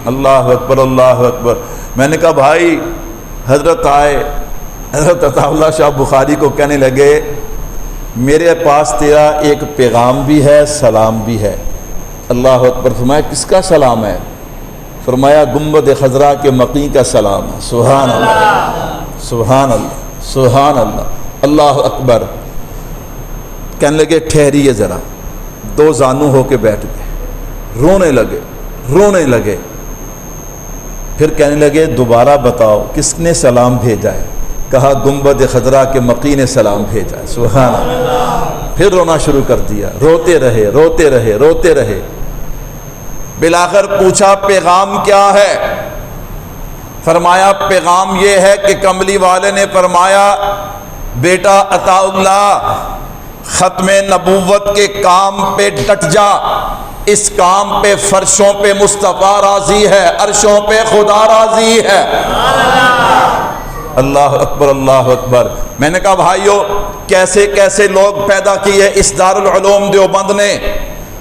اللہ اکبر اللہ اکبر۔ میں نے کہا بھائی حضرت آئے، حضرت عطا اللہ شاہ بخاری کو کہنے لگے میرے پاس تیرا ایک پیغام بھی ہے، سلام بھی ہے۔ اللہ اکبر۔ فرمایا کس کا سلام ہے؟ فرمایا گنبد خضرا کے مقی کا سلام ہے۔ سبحان اللہ سبحان اللہ سبحان اللہ اللہ اکبر۔ کہنے لگے ٹھہریے ذرا، دو زانو ہو کے بیٹھ گئے، رونے لگے رونے لگے۔ پھر کہنے لگے دوبارہ بتاؤ کس نے سلام بھیجا ہے؟ کہا گنبد خضرا کے مقی نے سلام بھیجا ہے۔ سبحان اللہ۔ پھر رونا شروع کر دیا، روتے رہے روتے رہے روتے رہے۔ بالآخر پوچھا پیغام کیا ہے؟ فرمایا پیغام یہ ہے کہ کملی والے نے فرمایا بیٹا عطا اللہ ختم نبوت کے کام پہ ڈٹ جا، اس کام پہ فرشوں پہ مصطفیٰ راضی ہے، عرشوں پہ خدا راضی ہے۔ اللہ اکبر اللہ اکبر۔ میں نے کہا بھائیو کیسے کیسے لوگ پیدا کیے اس دارالعلوم دیوبند نے،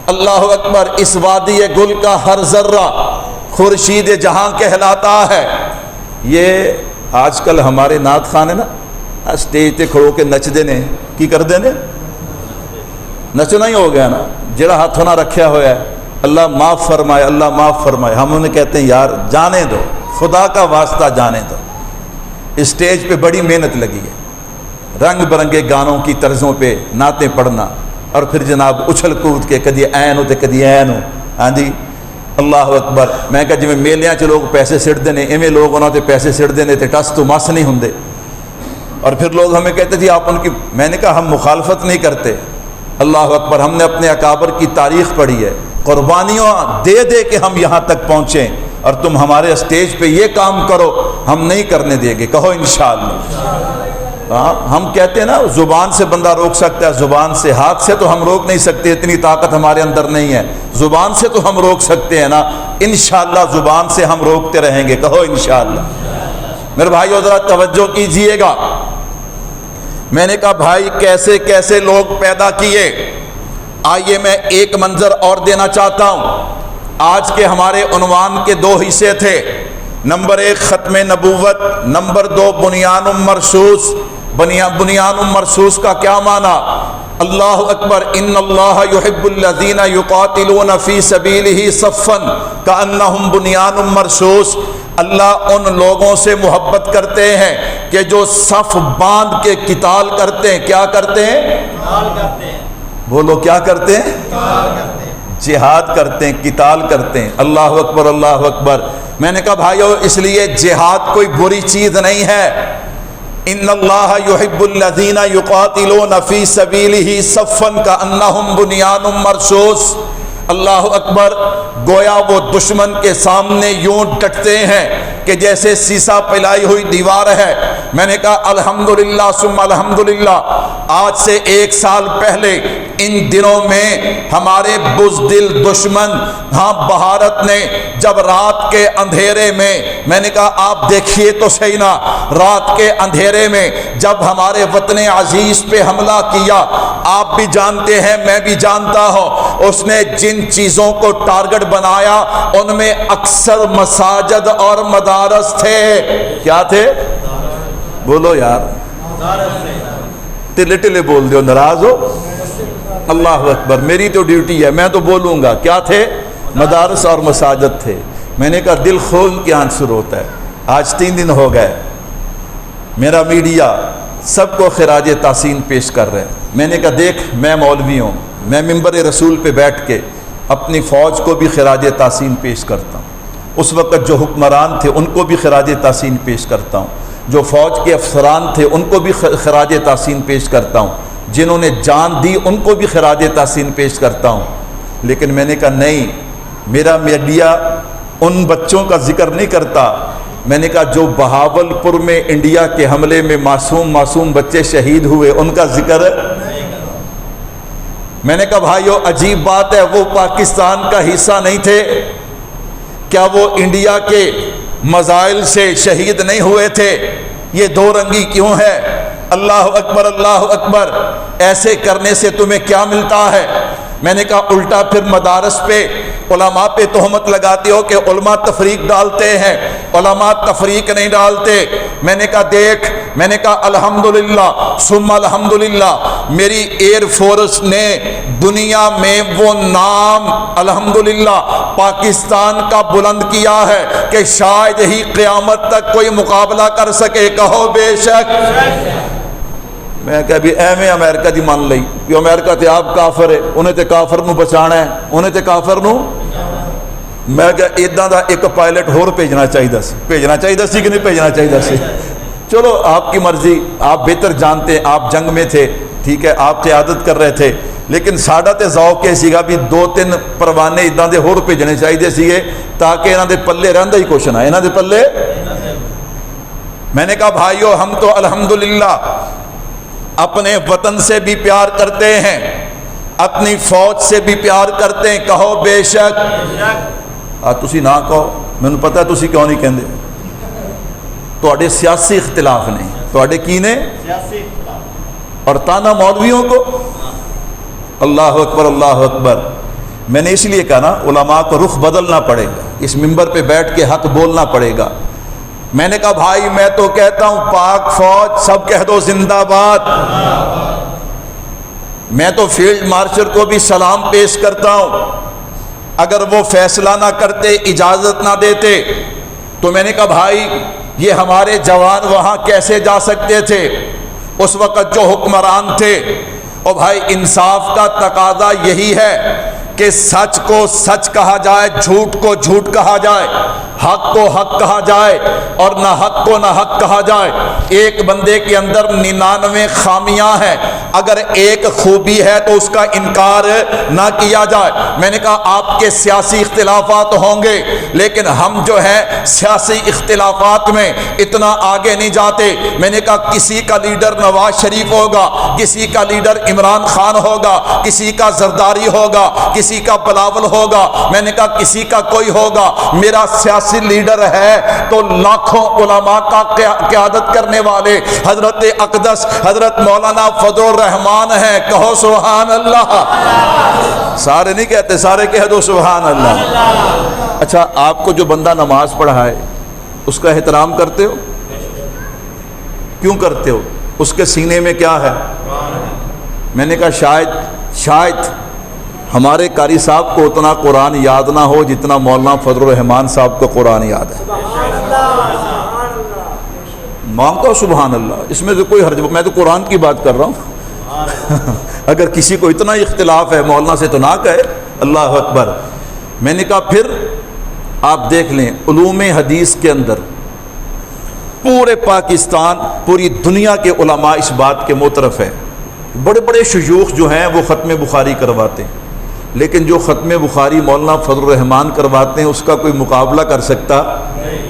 اللہ اکبر۔ اس وادی گل کا ہر ذرہ خورشید جہاں کہلاتا ہے۔ یہ آج کل ہمارے نعت خانے نا سٹیج تے کھڑو کے نچ دینے کی کر دینے، نچنا ہی ہو گیا نا، جڑا ہاتھوں نہ رکھیا ہوا ہے اللہ معاف فرمائے اللہ معاف فرمائے۔ ہم انہیں کہتے ہیں یار جانے دو، خدا کا واسطہ جانے دو۔ اسٹیج پہ بڑی محنت لگی ہے، رنگ برنگے گانوں کی طرزوں پہ نعتیں پڑھنا، اور پھر جناب اچھل کود کے کدی این ہو تے کدی این ہو۔ ہاں جی اللہ اکبر۔ میں کہا جی میلیاں چ لوگ پیسے سٹ دینے، ایویں لوگ انہوں تے پیسے سٹ دینے تے ٹس تو مس نہیں ہوندے۔ اور پھر لوگ ہمیں کہتے جی آپ ان کی، میں نے کہا ہم مخالفت نہیں کرتے، اللہ اکبر۔ ہم نے اپنے اکابر کی تاریخ پڑھی ہے، قربانیاں دے دے کے ہم یہاں تک پہنچے، اور تم ہمارے اسٹیج پہ یہ کام کرو ہم نہیں کرنے دیں گے، کہو انشاءاللہ۔ ہم کہتے ہیں نا زبان سے بندہ روک سکتا ہے، زبان سے، ہاتھ سے تو ہم روک نہیں سکتے، اتنی طاقت ہمارے اندر نہیں ہے۔ زبان سے تو ہم روک سکتے ہیں نا، انشاءاللہ زبان سے ہم روکتے رہیں گے، کہو انشاءاللہ۔ میرے بھائیو ذرا توجہ کیجئے گا۔ میں نے کہا بھائی کیسے کیسے لوگ پیدا کیے، آئیے میں ایک منظر اور دینا چاہتا ہوں۔ آج کے ہمارے عنوان کے دو حصے تھے، نمبر 1 ختم نبوت، نمبر 2 بنیان مرصوص۔ بنیان مرصوص کا کیا معنی؟ اللہ اکبر، ان اللہ یحب الذین یقاتلون فی سبیلہ صفا کأنہم بنیان مرصوص، اللہ ان لوگوں سے محبت کرتے ہیں کہ جو صف باندھ کے قتال کرتے ہیں۔ کیا کرتے ہیں؟ قتال کرتے ہیں۔ بولو کیا کرتے ہیں؟ قتال کرتے ہیں، جہاد کرتے ہیں، قتال کرتے ہیں۔ اللہ اکبر، اللہ اکبر۔ میں نے کہا بھائیو، اس لیے جہاد کوئی بری چیز نہیں ہے۔ ان اللہ یحب الذین یقاتلون فی سبیلہ صفا کأنہم بنیان مرصوص۔ اللہ اکبر، گویا وہ دشمن کے سامنے یوں ڈٹتے ہیں کہ جیسے سیسا پلائی ہوئی دیوار ہے۔ میں نے کہا الحمدللہ ثم الحمدللہ، آج سے 1 سال پہلے ان دنوں میں ہمارے بزدل دشمن بھارت نے جب رات کے اندھیرے میں نے کہا آپ دیکھیے تو صحیح نا، رات کے اندھیرے میں جب ہمارے وطن عزیز پہ حملہ کیا، آپ بھی جانتے ہیں میں بھی جانتا ہوں، اس نے جن چیزوں کو ٹارگٹ بنایا ان میں اکثر مساجد اور مدارس تھے۔ کیا تھے؟ بولو یار، ٹلے ٹلے بول دیو، ناراض ہو؟ اللہ اکبر، میری تو ڈیوٹی ہے، میں تو بولوں گا۔ کیا تھے؟ مدارس اور مساجد تھے۔ میں نے کہا دل کھول کے آنسر ہوتا ہے۔ آج 3 دن ہو گئے، میرا میڈیا سب کو خراج تحسین پیش کر رہے ہیں۔ میں نے کہا دیکھ، میں مولوی ہوں، میں منبر رسول پہ بیٹھ کے اپنی فوج کو بھی خراج تحسین پیش کرتا ہوں، اس وقت جو حکمران تھے ان کو بھی خراج تحسین پیش کرتا ہوں، جو فوج کے افسران تھے ان کو بھی خراج تحسین پیش کرتا ہوں، جنہوں نے جان دی ان کو بھی خراج تحسین پیش کرتا ہوں۔ لیکن میں نے کہا نہیں، میرا میڈیا ان بچوں کا ذکر نہیں کرتا۔ میں نے کہا جو بہاولپور میں انڈیا کے حملے میں معصوم بچے شہید ہوئے ان کا ذکر میں نے کہا بھائیو عجیب بات ہے، وہ پاکستان کا حصہ نہیں تھے کیا؟ وہ انڈیا کے مزائل سے شہید نہیں ہوئے تھے؟ یہ دو رنگی کیوں ہے؟ اللہ اکبر، اللہ اکبر۔ ایسے کرنے سے تمہیں کیا ملتا ہے؟ میں نے کہا الٹا پھر مدارس پہ علماء پہ تہمت لگاتے ہو کہ علماء تفریق ڈالتے ہیں، علماء تفریق نہیں ڈالتے۔ میں نے کہا دیکھ، میں نے کہا الحمدللہ ثم الحمدللہ، میری ایئر فورس نے دنیا میں وہ نام الحمدللہ پاکستان کا بلند کیا ہے کہ شاید ہی قیامت تک کوئی مقابلہ کر سکے۔ کہو بے شک۔ میں کہا بھی ایویں امریکہ دی مان لئی کہ امریکہ تے آپ کافر ہے، انہیں تے کافر نو بچانا ہے، انہیں تے کافر نو۔ میں کہا اداں دا ایک پائلٹ ہور بھیجنا چاہیے سی، بھیجنا چاہیے سی کہ نہیں بھیجنا چاہیے سی؟ چلو آپ کی مرضی، آپ بہتر جانتے ہیں، آپ جنگ میں تھے، ٹھیک ہے، آپ قیادت کر رہے تھے، لیکن ساڈا تے ذوق یہ سیگا بھی 2-3 پروانے اداں دے ہور بھیجنے چاہیے سیگے تاکہ انہاں دے پلے رہندا ہی کچھ نہ، انہاں دے پلے۔ میں نے کہا بھائیو ہم تو الحمدللہ اپنے وطن سے بھی پیار کرتے ہیں، اپنی فوج سے بھی پیار کرتے ہیں۔ کہو بے شک۔ تسی نہ کہو، میں نے پتا تسی کیوں نہیں کہندے، تواڈے سیاسی اختلاف نہیں، تواڈے کی نے سیاسی اختلاف، اور تانا مولویوں کو۔ اللہ اکبر، اللہ اکبر۔ میں نے اس لیے کہا نا علماء کو رخ بدلنا پڑے گا، اس منبر پہ بیٹھ کے حق بولنا پڑے گا۔ میں نے کہا بھائی میں تو کہتا ہوں پاک فوج، سب کہہ دو زندہ باد۔ میں تو فیلڈ مارشل کو بھی سلام پیش کرتا ہوں، اگر وہ فیصلہ نہ کرتے، اجازت نہ دیتے تو میں نے کہا بھائی یہ ہمارے جوان وہاں کیسے جا سکتے تھے؟ اس وقت جو حکمران تھے، اور بھائی انصاف کا تقاضا یہی ہے کہ سچ کو سچ کہا جائے، جھوٹ کو جھوٹ کہا جائے، حق کو حق کہا جائے اور نہ حق کو نہ حق کہا جائے۔ ایک بندے کے اندر 99 خامیاں ہیں، اگر ایک خوبی ہے تو اس کا انکار نہ کیا جائے۔ میں نے کہا آپ کے سیاسی اختلافات ہوں گے، لیکن ہم جو ہیں سیاسی اختلافات میں اتنا آگے نہیں جاتے۔ میں نے کہا کسی کا لیڈر نواز شریف ہوگا، کسی کا لیڈر عمران خان ہوگا، کسی کا زرداری ہوگا، کسی کا بلاول ہوگا، میں نے کہا کسی کا کوئی ہوگا، میرا سیاسی لیڈر ہے تو لاکھوں علماء کا قیادت کرنے والے حضرت اقدس حضرت مولانا فضل الرحمان ہیں۔ کہو سبحان اللہ۔ سارے نہیں کہتے، سارے کہہ دو سبحان اللہ۔ اچھا آپ کو جو بندہ نماز پڑھائے اس کا احترام کرتے ہو؟ کیوں کرتے ہو؟ اس کے سینے میں کیا ہے؟ میں نے کہا شاید ہمارے قاری صاحب کو اتنا قرآن یاد نہ ہو جتنا مولانا فضل الرحمان صاحب کو قرآن یاد ہے۔ مانگتا ہوں سبحان اللہ، اس میں تو کوئی حرج، میں تو قرآن کی بات کر رہا ہوں۔ اگر کسی کو اتنا اختلاف ہے مولانا سے تو نہ کہے، اللہ اکبر۔ میں نے کہا پھر آپ دیکھ لیں علوم حدیث کے اندر پورے پاکستان، پوری دنیا کے علماء اس بات کے معترف ہیں، بڑے بڑے شیوخ جو ہیں وہ ختم بخاری کرواتے ہیں، لیکن جو ختم بخاری مولانا فضل الرحمان کرواتے ہیں اس کا کوئی مقابلہ کر سکتا نہیں۔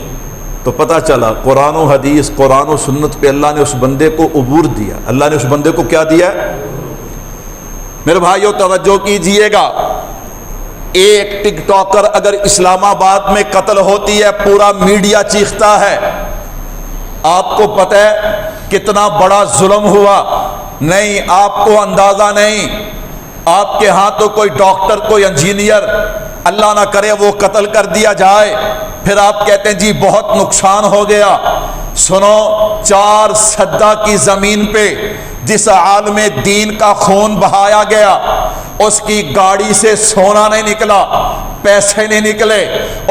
تو پتہ چلا قرآن و حدیث، قرآن و سنت پہ اللہ نے اس بندے کو عبور دیا۔ اللہ نے اس بندے کو کیا دیا؟ میرے بھائیو توجہ کیجئے گا، ایک ٹک ٹاکر اگر اسلام آباد میں قتل ہوتی ہے پورا میڈیا چیختا ہے۔ آپ کو پتہ ہے کتنا بڑا ظلم ہوا؟ نہیں، آپ کو اندازہ نہیں۔ آپ کے ہاں تو کوئی ڈاکٹر، کوئی انجینئر، اللہ نہ کرے وہ قتل کر دیا جائے، پھر آپ کہتے ہیں جی بہت نقصان ہو گیا۔ سنو، 4 سدہ کی زمین پہ جس عالم دین کا خون بہایا گیا، اس کی گاڑی سے سونا نہیں نکلا، پیسے نہیں نکلے،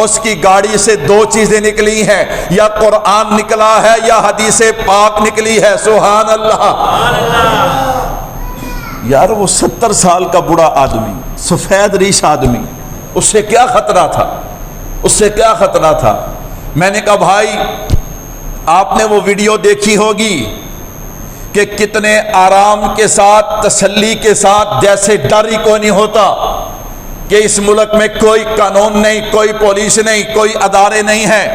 اس کی گاڑی سے 2 چیزیں نکلی ہیں، یا قرآن نکلا ہے یا حدیث پاک نکلی ہے۔ سبحان اللہ۔ یار وہ 70 سال کا بوڑھا آدمی، سفید ریش آدمی، اس سے کیا خطرہ تھا؟ اس سے کیا خطرہ تھا؟ میں نے کہا بھائی آپ نے وہ ویڈیو دیکھی ہوگی کہ کتنے آرام کے ساتھ، تسلی کے ساتھ، جیسے ڈر ہی کوئی نہیں ہوتا کہ اس ملک میں کوئی قانون نہیں، کوئی پولیس نہیں، کوئی ادارے نہیں ہیں۔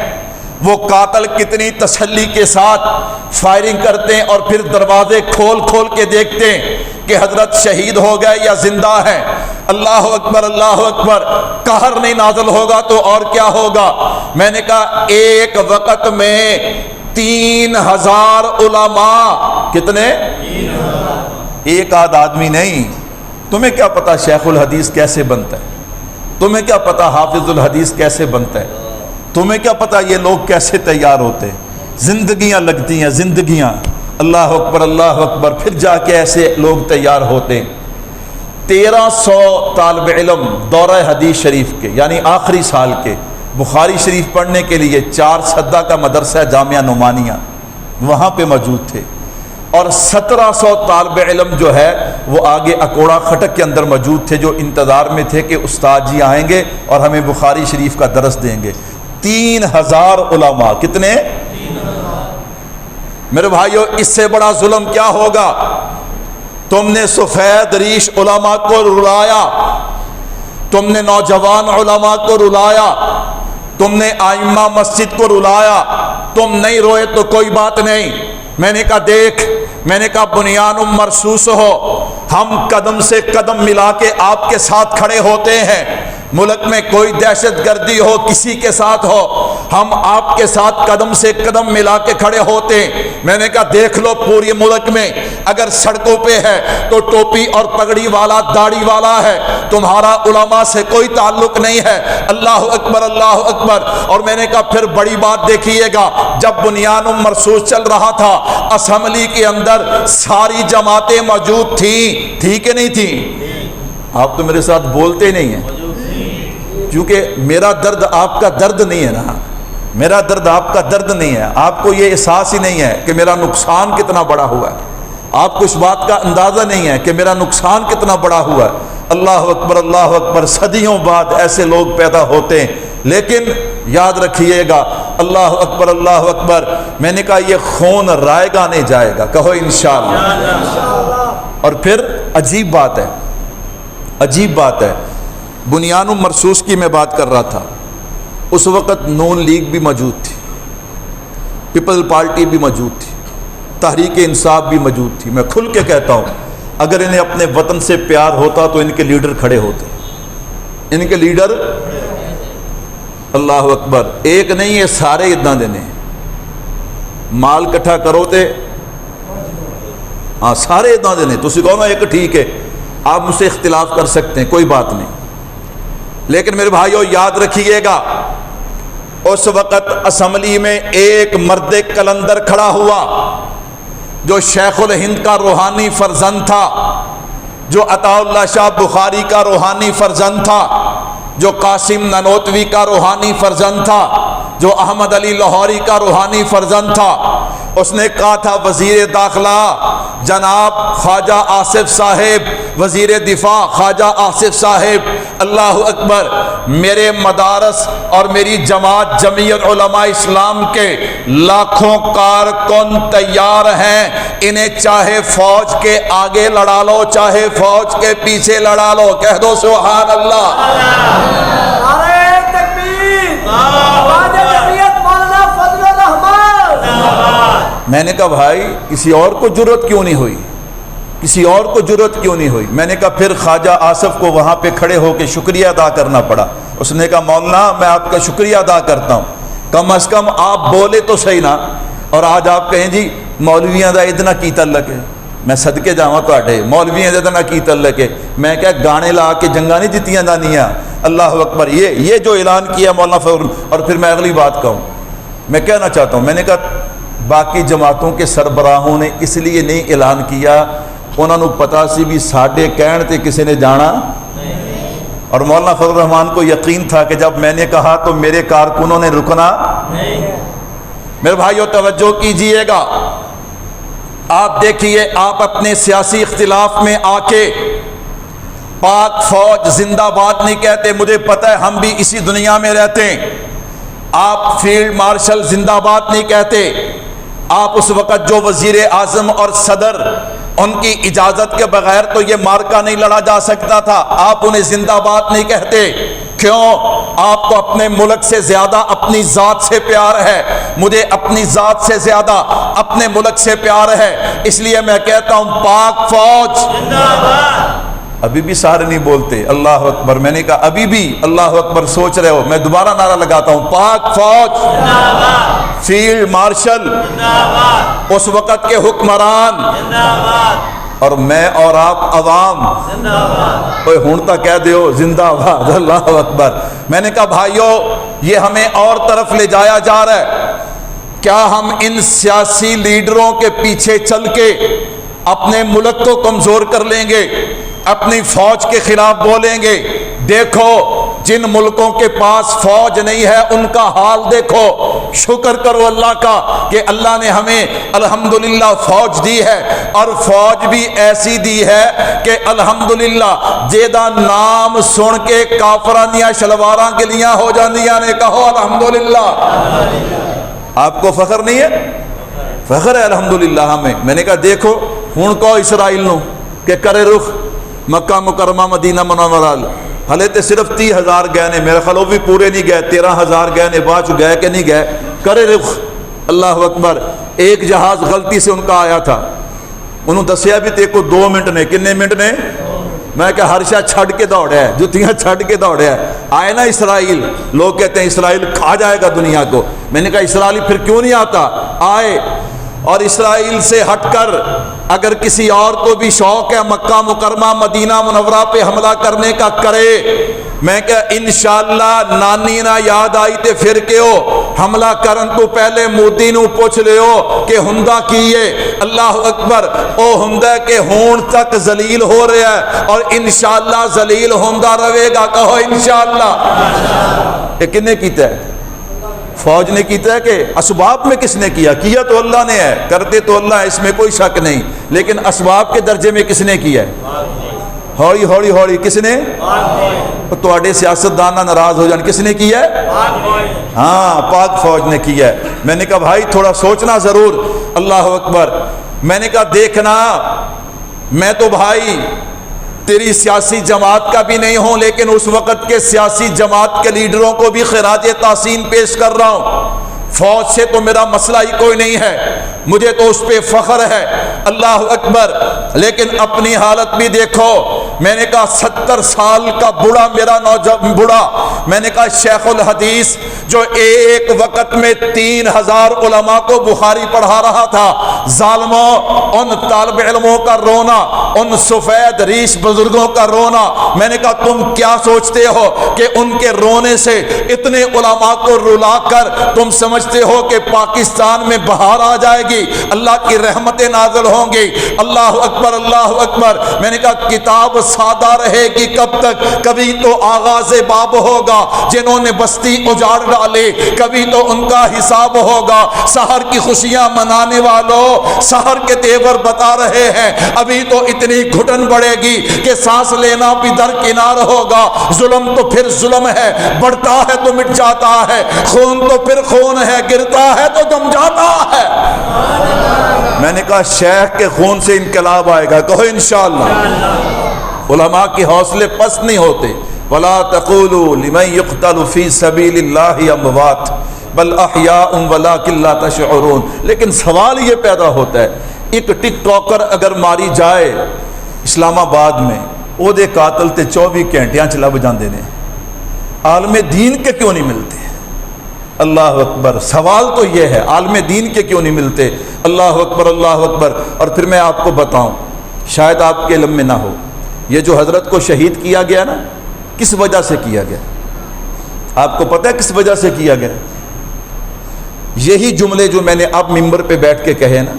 وہ قاتل کتنی تسلی کے ساتھ فائرنگ کرتے ہیں اور پھر دروازے کھول کھول کے دیکھتے ہیں کہ حضرت شہید ہو گئے یا زندہ ہیں۔ اللہ اکبر، اللہ اکبر۔ قہر نہیں نازل ہوگا تو اور کیا ہوگا؟ میں نے کہا ایک وقت میں 3000 علماء، کتنے؟ ایک آدھ آدمی نہیں۔ تمہیں کیا پتا شیخ الحدیث کیسے بنتا ہے؟ تمہیں کیا پتا حافظ الحدیث کیسے بنتا ہے؟ تمہیں کیا پتا یہ لوگ کیسے تیار ہوتے ہیں؟ زندگیاں لگتی ہیں، زندگیاں۔ اللہ اکبر، اللہ اکبر۔ پھر جا کے ایسے لوگ تیار ہوتے ہیں۔ 1300 طالب علم دورہ حدیث شریف کے، یعنی آخری سال کے، بخاری شریف پڑھنے کے لیے 4 سدہ کا مدرسہ جامعہ نعمانیہ وہاں پہ موجود تھے، اور 1700 طالب علم جو ہے وہ آگے اکوڑا خٹک کے اندر موجود تھے، جو انتظار میں تھے کہ استاد جی آئیں گے اور ہمیں بخاری شریف کا درس دیں گے۔ 3000 علماء، کتنے؟ میرے بھائیو اس سے بڑا ظلم کیا ہوگا؟ تم نے سفید ریش علماء کو رلایا، تم نے نوجوان علماء کو رلایا، تم نے ائمہ مسجد کو رلایا۔ تم نہیں روئے تو کوئی بات نہیں۔ میں نے کہا دیکھ، میں نے کہا بنیان مرصوص ہو، ہم قدم سے قدم ملا کے آپ کے ساتھ کھڑے ہوتے ہیں۔ ملک میں کوئی دہشت گردی ہو، کسی کے ساتھ ہو، ہم آپ کے ساتھ قدم سے قدم ملا کے کھڑے ہوتے ہیں۔ میں نے کہا دیکھ لو پوری ملک میں اگر سڑکوں پہ ہے تو ٹوپی اور پگڑی والا، داڑھی والا ہے، تمہارا علماء سے کوئی تعلق نہیں ہے۔ اللہ اکبر، اللہ اکبر۔ اور میں نے کہا پھر بڑی بات دیکھیے گا، جب بنیان مرصوص چل رہا تھا اسمبلی کے اندر ساری جماعتیں موجود تھی کہ نہیں تھی؟ آپ تو میرے ساتھ بولتے نہیں ہیں، کیونکہ میرا درد آپ کا درد نہیں ہے نا، میرا درد آپ کا درد نہیں ہے۔ آپ کو یہ احساس ہی نہیں ہے کہ میرا نقصان کتنا بڑا ہوا ہے، آپ کو اس بات کا اندازہ نہیں ہے کہ میرا نقصان کتنا بڑا ہوا ہے۔ اللہ اکبر، اللہ اکبر۔ صدیوں بعد ایسے لوگ پیدا ہوتے ہیں، لیکن یاد رکھیے گا، اللہ اکبر، اللہ اکبر۔ میں نے کہا یہ خون رائے گا نہیں جائے گا، کہو انشاءاللہ۔ اور پھر عجیب بات ہے، عجیب بات ہے، بنیان مرصوص کی میں بات کر رہا تھا، اس وقت نون لیگ بھی موجود تھی، پیپل پارٹی بھی موجود تھی، تحریک انصاف بھی موجود تھی۔ میں کھل کے کہتا ہوں اگر انہیں اپنے وطن سے پیار ہوتا تو ان کے لیڈر کھڑے ہوتے، ان کے لیڈر۔ اللہ اکبر۔ ایک نہیں، یہ سارے ادنا دینے مال کٹھا کرو تے، ہاں سارے ادنا دینے۔ تو کہو نا ایک ٹھیک ہے، آپ مجھ سے اختلاف کر سکتے ہیں، کوئی بات نہیں، لیکن میرے بھائیو یاد رکھیے گا اس وقت اسمبلی میں ایک مرد کلندر کھڑا ہوا جو شیخ الہند کا روحانی فرزند تھا، جو عطا اللہ شاہ بخاری کا روحانی فرزند تھا، جو قاسم نانوتوی کا روحانی فرزند تھا، جو احمد علی لاہوری کا روحانی فرزند تھا، اس نے کہا تھا وزیر داخلہ جناب خواجہ آصف صاحب، وزیر دفاع خواجہ آصف صاحب، اللہ اکبر، میرے مدارس اور میری جماعت جمعیت علماء اسلام کے لاکھوں کارکن تیار ہیں، انہیں چاہے فوج کے آگے لڑا لو چاہے فوج کے پیچھے لڑا لو، کہہ دو سبحان اللہ۔ نعرہ تکبیر، خواجہ جمعیت مولانا فضل الرحمان۔ میں نے کہا بھائی کسی اور کو جرأت کیوں نہیں ہوئی، کسی اور کو جرأت کیوں نہیں ہوئی؟ میں نے کہا پھر خواجہ آصف کو وہاں پہ کھڑے ہو کے شکریہ ادا کرنا پڑا۔ اس نے کہا مولانا میں آپ کا شکریہ ادا کرتا ہوں، کم از کم آپ بولے تو صحیح نا، اور آج آپ کہیں جی مولویاں دا اتنا کی تعلق ہے، میں صدقے جاواں تواڈے مولویاں دا اتنا کی تعلق ہے، میں کہا گانے لا کے جنگاں نہیں جتیاں دانیاں، اللہ اکبر۔ یہ جو اعلان کیا مولانا فضل، اور پھر میں اگلی بات کہوں، میں کہنا چاہتا ہوں، میں نے کہا باقی جماعتوں کے سربراہوں نے اس لیے نہیں اعلان کیا، انہوں نے پتا سی بھی ساڈے کہن تے کسی نے جانا، اور مولانا فضل الرحمان کو یقین تھا کہ جب میں نے کہا تو میرے کارکنوں نے رکنا میرے بھائیو توجہ کیجئے گا۔ آپ دیکھیے، آپ اپنے سیاسی اختلاف میں آ کے پاک فوج زندہ باد نہیں کہتے، مجھے پتہ ہے ہم بھی اسی دنیا میں رہتے ہیں۔ آپ فیلڈ مارشل زندہ باد نہیں کہتے، آپ اس وقت جو وزیر اعظم اور صدر ان کی اجازت کے بغیر تو یہ مارکا نہیں لڑا جا سکتا تھا، آپ انہیں زندہ باد نہیں کہتے۔ کیوں؟ آپ کو اپنے ملک سے زیادہ اپنی ذات سے پیار ہے، مجھے اپنی ذات سے زیادہ اپنے ملک سے پیار ہے، اس لیے میں کہتا ہوں پاک فوج زندہ باد۔ ابھی بھی سارے نہیں بولتے اللہ اکبر، میں نے کہا ابھی بھی اللہ اکبر سوچ رہے ہو، میں دوبارہ نعرہ لگاتا ہوں پاک فوج زندہ باد، فیلڈ مارشل زندہ باد، اس وقت کے حکمران زندہ باد، اور میں اور آپ عوام زندہ باد۔ اوے ہن تا کہہ دیو زندہ باد، اللہ اکبر۔ میں نے کہا بھائیو یہ ہمیں اور طرف لے جایا جا رہا ہے، کیا ہم ان سیاسی لیڈروں کے پیچھے چل کے اپنے ملک کو کمزور کر لیں گے، اپنی فوج کے خلاف بولیں گے؟ دیکھو جن ملکوں کے پاس فوج نہیں ہے ان کا حال دیکھو، شکر کرو اللہ کا کہ اللہ نے ہمیں الحمدللہ فوج دی ہے، اور فوج بھی ایسی دی ہے کہ الحمدللہ جیدہ نام سن کے کافران یا شلواراں کے لیاں ہو جاندیاں نے، کہو الحمدللہ۔ آپ کو فخر نہیں ہے؟ فخر ہے الحمدللہ ہمیں۔ میں نے کہا دیکھو ہن کہو اسرائیل نو کہ کرے رخ مکہ مکرمہ مدینہ منورہ، ہلے تے صرف 30,000 گئے نے، میرے خیال وہ بھی پورے نہیں گئے، 13,000 گئے نے، بعد گئے کہ نہیں گئے، کرے رخ اللہ اکبر۔ ایک جہاز غلطی سے ان کا آیا تھا، انہوں دسیا بھی تے کو 2 منٹ نے، کنے منٹ نے؟ میں کہ ہر شاہ چھڑ کے دوڑا ہے، جتیاں چھڑ کے دوڑا ہے۔ آئے نا اسرائیل، لوگ کہتے ہیں اسرائیل کھا جائے گا دنیا کو، میں نے کہا اسرائیل پھر کیوں نہیں آتا؟ آئے، اور اسرائیل سے ہٹ کر اگر کسی اور کو بھی شوق ہے مکہ مکرمہ مدینہ منورہ پہ حملہ کرنے کا کرے، میں کہ انشاءاللہ نانی نہ یاد آئی تے پھر کیوں حملہ کرن تو پہلے مودی نو پوچھ لیو کہ ہندہ کیے، اللہ اکبر، او ہندہ کے ہون تک ذلیل ہو رہا ہے اور انشاءاللہ ذلیل ہندہ رہے گا، کہو انشاءاللہ۔ یہ کنے کیتا ہے؟ فوج نے کیتا ہے کہ اسباب میں کس نے کیا؟ کیا تو اللہ نے ہے، کرتے تو اللہ ہے، اس میں کوئی شک نہیں، لیکن اسباب کے درجے میں کس نے کیا ہے؟ ہوڑی ہوڑی ہوڑی کس نے؟ تواڈے سیاستدان ناراض ہو جان، کس نے کیا ہے؟ ہاں پاک فوج نے کیا ہے۔ میں نے کہا بھائی تھوڑا سوچنا ضرور، اللہ اکبر۔ میں نے کہا دیکھنا میں تو بھائی تیری سیاسی جماعت کا بھی نہیں ہوں، لیکن اس وقت کے سیاسی جماعت کے لیڈروں کو بھی خراج تحسین پیش کر رہا ہوں۔ فوج سے تو میرا مسئلہ ہی کوئی نہیں ہے، مجھے تو اس پہ فخر ہے، اللہ اکبر، لیکن اپنی حالت بھی دیکھو، میں نے کہا 70 سال کا بوڑھا میرا نوجوان بوڑھا، میں نے کہا شیخ الحدیث جو ایک وقت میں 3000 علماء کو بخاری پڑھا رہا تھا، ظالموں ان طالب علموں کا رونا، ان سفید ریش بزرگوں کا رونا، میں نے کہا تم کیا سوچتے ہو کہ ان کے رونے سے اتنے علماء کو رلا کر تم سمجھتے ہو کہ پاکستان میں بہار آ جائے گی، اللہ کی رحمتیں نازل ہوں گی؟ اللہ اکبر اللہ اکبر۔ میں نے کہا کتاب سادہ رہے گی کب تک؟ کبھی تو آغاز باب ہوگا، جنہوں نے بستی اجاڑ ڈالے کبھی تو ان کا حساب ہوگا۔ سحر کی خوشیاں منانے والوں سحر کے تیور بتا رہے ہیں، ابھی تو اتنی گھٹن بڑھے گی کہ سانس لینا بھی درکنار ہوگا۔ ظلم تو پھر ظلم ہے، بڑھتا ہے تو مٹ جاتا ہے، خون تو پھر خون ہے، گرتا ہے تو جم جاتا ہے۔ میں نے کہا شیخ کے خون سے انقلاب آئے گا، کہو انشاءاللہ۔ علماء کے حوصلے پست نہیں ہوتے۔ وَلَا تَقُولُوا لِمَنْ يُقْتَلُ فِي سَبِيلِ اللَّهِ أَمْوَاتٌ بَلْ أَحْيَاءٌ وَلَكِنْ لَا تَشْعُرُونَ۔ لیکن سوال یہ پیدا ہوتا ہے، ایک ٹک ٹاکر اگر ماری جائے اسلام آباد میں، وہ دے قاتل تے 24 گھنٹیاں چ لب جاندے نے، عالم دین کے کیوں نہیں ملتے؟ اللہ اکبر۔ سوال تو یہ ہے عالم دین کے کیوں نہیں ملتے؟ اللہ اکبر اللہ اکبر۔ اور پھر میں آپ کو بتاؤں، شاید آپ کے علم میں نہ ہو، یہ جو حضرت کو شہید کیا گیا نا، کس وجہ سے کیا گیا؟ آپ کو پتہ ہے کس وجہ سے کیا گیا؟ یہی جملے جو میں نے اب ممبر پہ بیٹھ کے کہے نا،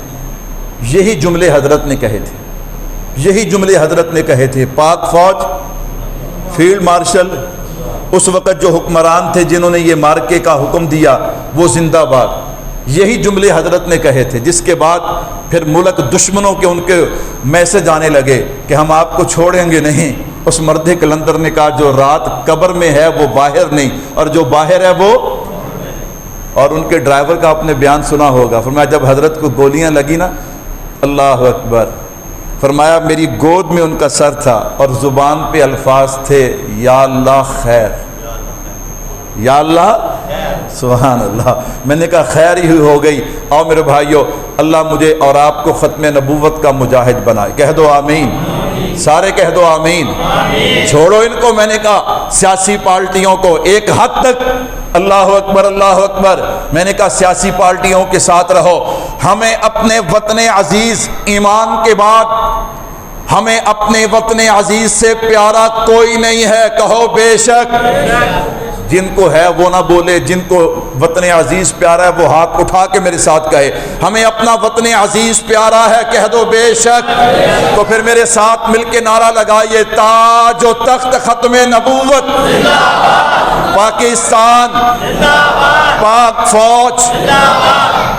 یہی جملے حضرت نے کہے تھے، یہی جملے حضرت نے کہے تھے۔ پاک فوج، فیلڈ مارشل، اس وقت جو حکمران تھے جنہوں نے یہ مارکے کا حکم دیا، وہ زندہ باد، یہی جملے حضرت نے کہے تھے۔ جس کے بعد پھر ملک دشمنوں کے ان کے میسج آنے لگے کہ ہم آپ کو چھوڑیں گے نہیں۔ اس مرد کلندر نے کہا جو رات قبر میں ہے وہ باہر نہیں، اور جو باہر ہے وہ، اور ان کے ڈرائیور کا آپ نے بیان سنا ہوگا، فرمایا جب حضرت کو گولیاں لگی نا، اللہ اکبر، فرمایا میری گود میں ان کا سر تھا اور زبان پہ الفاظ تھے یا اللہ خیر، یا اللہ سبحان اللہ۔ میں نے کہا خیر ہی ہو گئی۔ آؤ میرے بھائیو، اللہ مجھے اور آپ کو ختم نبوت کا مجاہد بنائے، کہہ دو آمین، سارے کہہ دو آمین۔ چھوڑو ان کو، میں نے کہا سیاسی پارٹیوں کو ایک حد تک، اللہ اکبر اللہ اکبر، میں نے کہا سیاسی پارٹیوں کے ساتھ رہو، ہمیں اپنے وطن عزیز، ایمان کے بعد ہمیں اپنے وطن عزیز سے پیارا کوئی نہیں ہے، کہو بے شک۔ جن کو ہے وہ نہ بولے، جن کو وطن عزیز پیارا ہے وہ ہاتھ اٹھا کے میرے ساتھ کہے ہمیں اپنا وطن عزیز پیارا ہے، کہہ دو بے شک۔ تو پھر میرے ساتھ مل کے نعرہ لگائیے، تاج و تخت ختم نبوت، پاکستان، پاک فوج،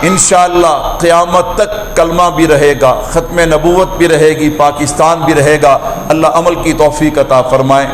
انشاءاللہ قیامت تک کلمہ بھی رہے گا، ختم نبوت بھی رہے گی، پاکستان بھی رہے گا۔ اللہ عمل کی توفیق عطا فرمائے۔